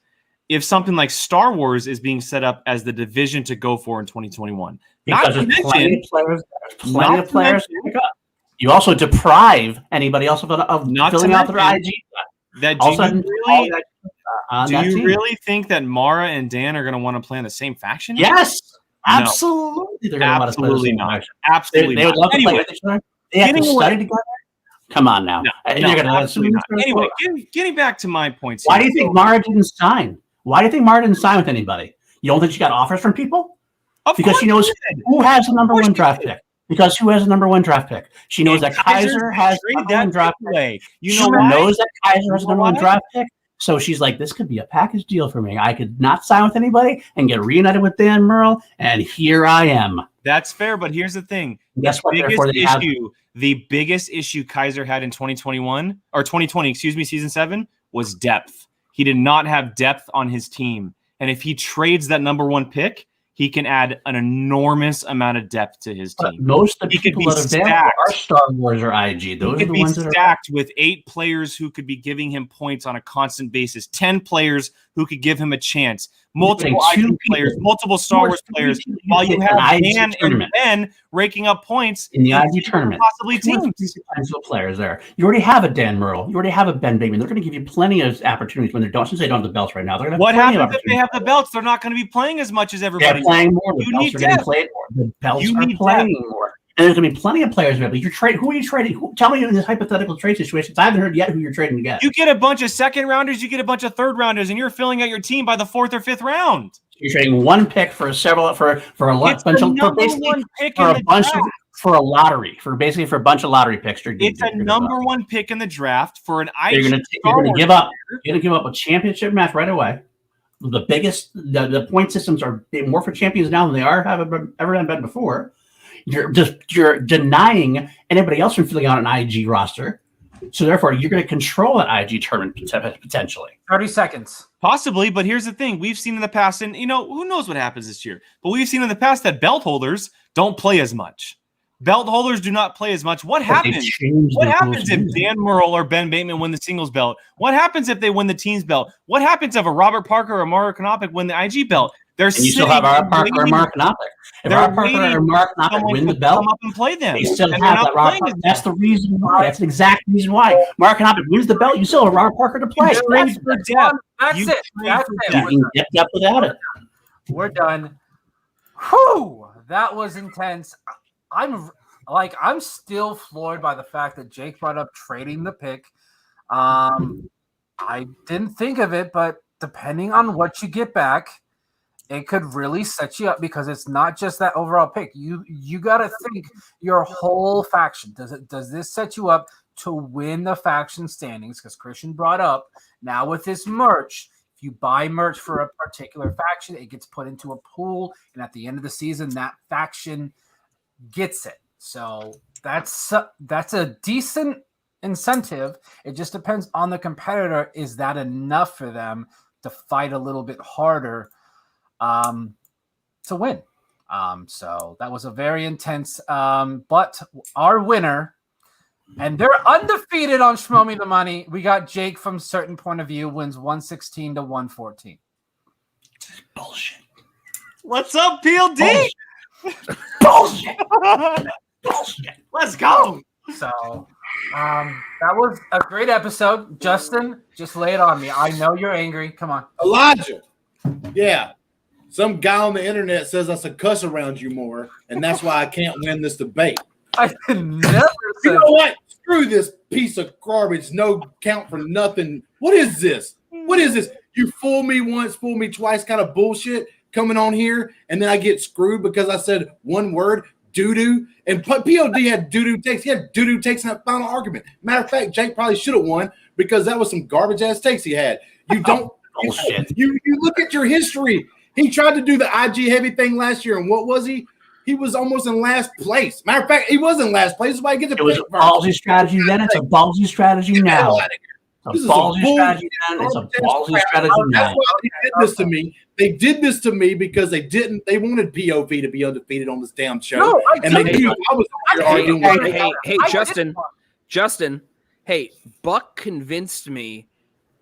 if something like Star Wars is being set up as the division to go for in 2021? Because there's plenty of players to pick up. You also deprive anybody else of filling out their IG. Do you really think that Mara and Dan are going to want to play in the same faction? Yes, absolutely. They're going to want to play the same faction. Absolutely, they would love to play with each other. They have to study together. Come on now. Absolutely not. Anyway, getting back to my points. Why do you think Mara didn't sign? Why do you think Mara didn't sign with anybody? You don't think she got offers from people? Because she knows who has the number 1 draft pick. Because who has the number 1 draft pick? She knows that Kaiser has the number 1 draft pick. She knows that Kaiser has the number 1 draft pick. So she's like, this could be a package deal for me. I could not sign with anybody and get reunited with Dan Murrell, and here I am. That's fair, but here's the thing. Guess what? The biggest issue Kaiser had in 2020, season 7, was depth. He did not have depth on his team. And if he trades that number 1 pick, he can add an enormous amount of depth to his team. But most of the people that are there are Star Wars or IG. Those are the ones that are stacked with 8 players who could be giving him points on a constant basis, 10 players who could give him a chance, multiple IG players, multiple Star Wars players, while you have Dan and Ben raking up points in the IG tournament. Possibly teams. Potential players there. You already have a Dan Murrell. You already have a Ben Bateman. They're going to give you plenty of opportunities when they don't. Since they don't have the belts right now, they're going to. What happens if they have the belts? They're not going to be playing as much as everybody. They're playing more. The belts are getting played more. The belts are playing more. And there's going to be plenty of players available. Who are you trading? Tell me in this hypothetical trade situation. I haven't heard yet who you're trading to get. You get a bunch of second rounders, you get a bunch of third rounders, and you're filling out your team by the 4th or 5th round. You're trading 1 pick for a lottery for a bunch of lottery picks. It's a number 1 pick in the draft for an IG. You're going to give up. You're going to give up a championship match right away. The point systems are more for champions now than they have ever been before. You're denying anybody else from filling out an IG roster. So therefore, you're going to control that IG tournament potentially. 30 seconds. Possibly, but here's the thing. We've seen in the past, and who knows what happens this year, but we've seen in the past that belt holders don't play as much. Belt holders do not play as much. What happens? What happens if Dan Murrell or Ben Bateman win the singles belt? What happens if they win the teams belt? What happens if a Robert Parker or Mario Knopic win the IG belt? You still have Robert Parker or Mark Knopic. If Robert Parker or Mark Knopic win the belt, come up and play them. They still have that Robert Parker. That's the reason why. That's the exact reason why. Mark Knopic wins the belt. You still have Robert Parker to play. That's it. You can get depth without it. We're done. Whew, that was intense. I'm still floored by the fact that Jake brought up trading the pick. I didn't think of it, but depending on what you get back, it could really set you up because it's not just that overall pick. You got to think your whole faction. Does this set you up to win the faction standings? Because Christian brought up now with this merch. If you buy merch for a particular faction, it gets put into a pool, and at the end of the season, that faction gets it. So that's a decent incentive. It just depends on the competitor. Is that enough for them to fight a little bit harder to win? So that was a very intense. But our winner, and they're undefeated on Schmoe Me The Money. We got Jake from Certain Point of View wins 116 to 114. Bullshit. What's up, PLD? Bullshit. Let's go. So that was a great episode. Justin, just lay it on me. I know you're angry. Come on. Elijah. Yeah. Some guy on the internet says I should cuss around you more, and that's why I can't win this debate. I never said. You know what? Screw this piece of garbage. No count for nothing. What is this? What is this? You fool me once, fool me twice kind of bullshit coming on here, and then I get screwed because I said one word, doo-doo. And POD had doo-doo takes. He had doo-doo takes in that final argument. Matter of fact, Jake probably should have won because that was some garbage-ass takes he had. You don't – you look at your history. He tried to do the IG heavy thing last year, and what was he? He was almost in last place. Matter of fact, he was in last place. That's why he gets It was a ballsy strategy then. It's a ballsy strategy now. It's This is a ballsy bull- strategy, man. It's a ballsy strategy That's now. why they did this to me. They did this to me because they wanted POV to be undefeated on this damn show. No, and they knew I was here arguing with Hey, Justin. Hey, Buck convinced me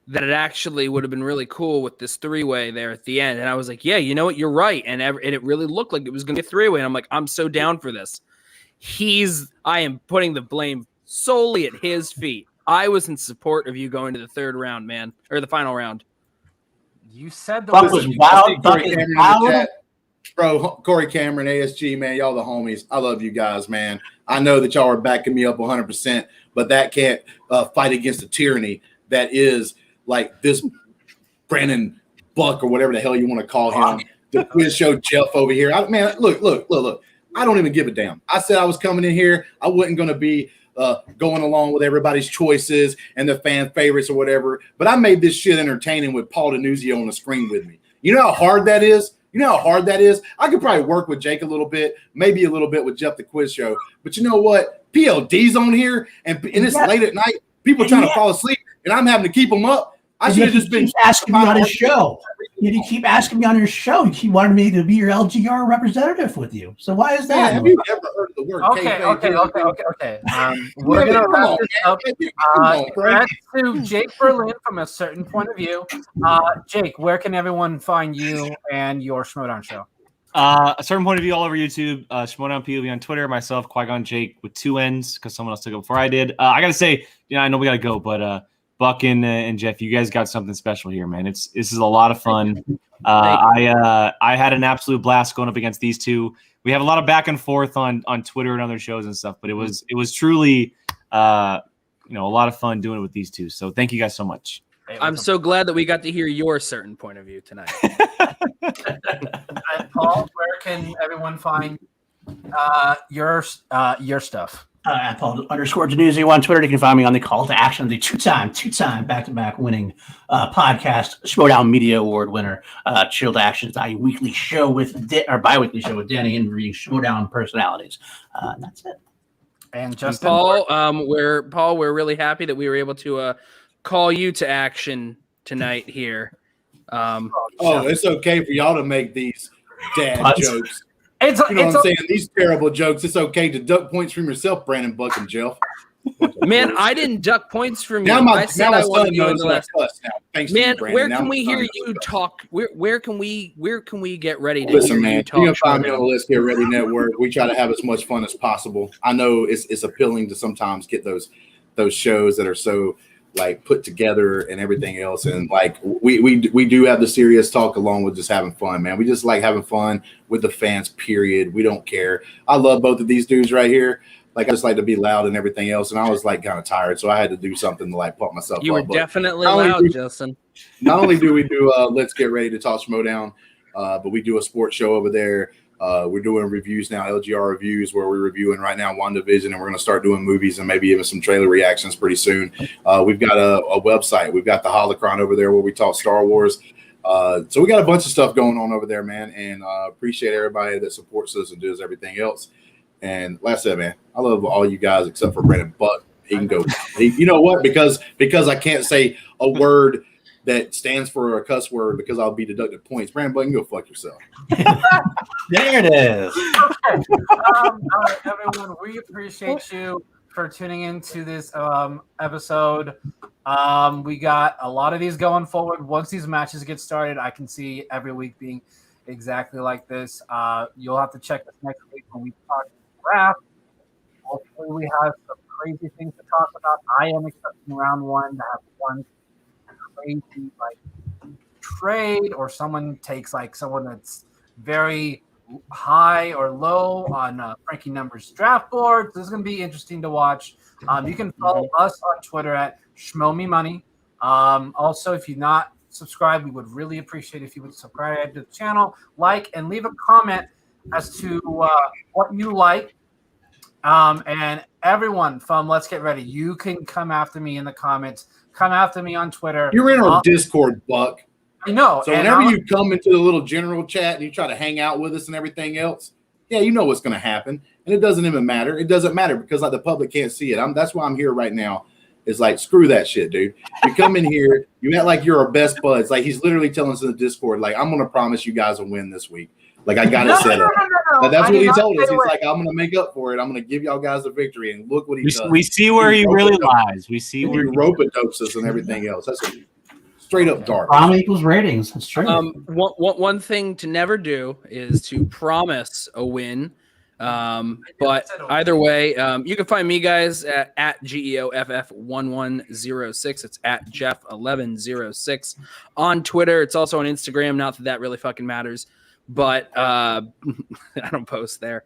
that it actually would have been really cool with this three-way there at the end. And I was like, yeah, you know what? You're right. And it really looked like it was going to be a three-way. And I'm like, I'm so down for this. I am putting the blame solely at his feet. I was in support of you going to the third round, man, or the final round. You said the Buck was wild. Buck is wild. Bro, Corey Cameron, ASG, man, y'all the homies. I love you guys, man. I know that y'all are backing me up 100%, but that can't fight against the tyranny that is like this Brandon Buck or whatever the hell you want to call him. The quiz show Jeff over here. Man, look. I don't even give a damn. I said I was coming in here. I wasn't going to be going along with everybody's choices and the fan favorites or whatever. But I made this shit entertaining with Paul Dinuzzo on the screen with me. You know how hard that is? I could probably work with Jake a little bit, maybe a little bit with Jeff the Quiz Show. But you know what? PLD's on here, and it's late at night. People trying to fall asleep, and I'm having to keep them up. I should have just been asking me on his show. You keep asking me on your show. You keep wanting me to be your LGR representative with you. So why is that? Have you ever heard of the word? Okay. We're gonna wrap this up. Back to Jake Berlin from a certain point of view. Jake, where can everyone find you and your Schmoedown show? A certain point of view all over YouTube. Schmoedown POV on Twitter. Myself, Qui-Gon Jake with 2 N's because someone else took it before I did. I gotta say, I know we gotta go, but Buck and Jeff, you guys got something special here, man. This is a lot of fun. I had an absolute blast going up against these two. We have a lot of back and forth on Twitter and other shows and stuff, but it was truly a lot of fun doing it with these two. So thank you guys so much. I'm so glad that we got to hear your certain point of view tonight. And Paul, where can everyone find your stuff? At Paul_Dinuzzo on Twitter. You can find me on the Call to Action, the two-time back-to-back winning podcast, Schmoedown Media Award winner, Chill to Action, bi-weekly show with Danny interviewing Schmoedown personalities. That's it. And Justin, we're really happy that we were able to call you to action tonight here. It's okay for y'all to make these dad jokes. You know what I'm saying? These terrible jokes. It's okay to duck points from yourself, Brandon, Buck, and Jeff. Man, I didn't duck points from you. I said I wanted you in the last cuss now. Thanks to you, Brandon. Where can we hear you talk? Where can we get ready to listen, hear man? you talk? You can find me on the Let's Get Ready Network. We try to have as much fun as possible. I know it's appealing to sometimes get those shows that are so like put together and everything else, and like we do have the serious talk along with just having fun, man. We just like having fun with the fans, period. We don't care. I love both of these dudes right here. Like I just like to be loud and everything else, and I was like kind of tired, so I had to do something to like pump myself up. You were definitely loud, Justin. Not only do we do Let's Get Ready to Talk Schmoedown, but we do a sports show over there. We're doing reviews now, LGR reviews, where we're reviewing right now WandaVision, and we're going to start doing movies and maybe even some trailer reactions pretty soon. We've got a website. We've got the Holocron over there where we talk Star Wars. So we got a bunch of stuff going on over there, man, and appreciate everybody that supports us and does everything else. And like I said, man, I love all you guys except for Brandon Buck. He can go. You know what? Because I can't say a word that stands for a cuss word because I'll be deducted points. Brandon Buck, you can go fuck yourself. There it is. All right, everyone, we appreciate you for tuning into this episode. We got a lot of these going forward. Once these matches get started, I can see every week being exactly like this. You'll have to check us next week when we talk draft. Hopefully we have some crazy things to talk about. I am expecting round one to have one crazy like trade, or someone takes like someone that's very high or low on Frankie Numbers draft board. This is going to be interesting to watch. You can follow us on Twitter at Schmoe Me Money. Also, if you're not subscribed, we would really appreciate if you would subscribe to the channel, like, and leave a comment as to what you like. And everyone from Let's Get Ready, you can come after me in the comments. Come after me on Twitter. You're in our Discord, Buck. I know. So whenever you come into the little general chat and you try to hang out with us and everything else, yeah, you know what's going to happen. And it doesn't even matter. It doesn't matter because like the public can't see it. That's why I'm here right now. It's like, screw that shit, dude. You come in here, you act like you're our best buds. Like, he's literally telling us in the Discord, like, I'm gonna promise you guys a win this week. Like, I got it set up. No. That's what he told us. He's like, I'm gonna make up for it. I'm gonna give y'all guys a victory. And look what he does. We see where he really lies. We see where he rope-a-dopes us and everything else. That's a straight up dark. Drama equals ratings. That's true. One thing to never do is to promise a win. But either way, you can find me, guys, at GEOFF1106. It's at Jeff1106 on Twitter. It's also on Instagram. Not that really fucking matters, but I don't post there.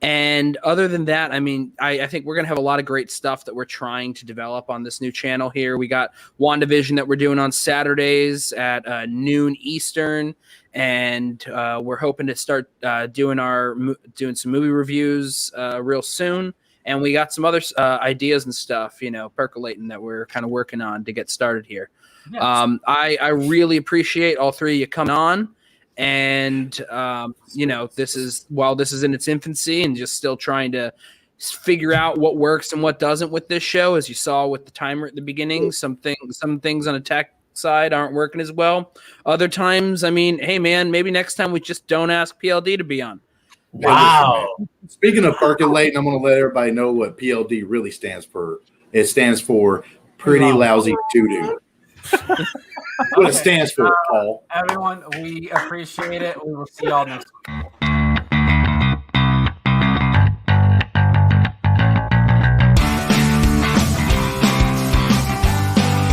And other than that, I mean, I think we're going to have a lot of great stuff that we're trying to develop on this new channel here. We got WandaVision that we're doing on Saturdays at noon Eastern. And we're hoping to start doing some movie reviews real soon. And we got some other ideas and stuff, percolating that we're kind of working on to get started here. Yes. I really appreciate all three of you coming on. And, this is in its infancy and just still trying to figure out what works and what doesn't with this show. As you saw with the timer at the beginning, some things on a tech side aren't working as well. Other times, I mean, hey man, maybe next time we just don't ask PLD to be on. Wow. Speaking of percolating, I'm going to let everybody know what PLD really stands for. It stands for pretty lousy doo-doo. What it stands for, Paul. Everyone, we appreciate it. We will see y'all next week.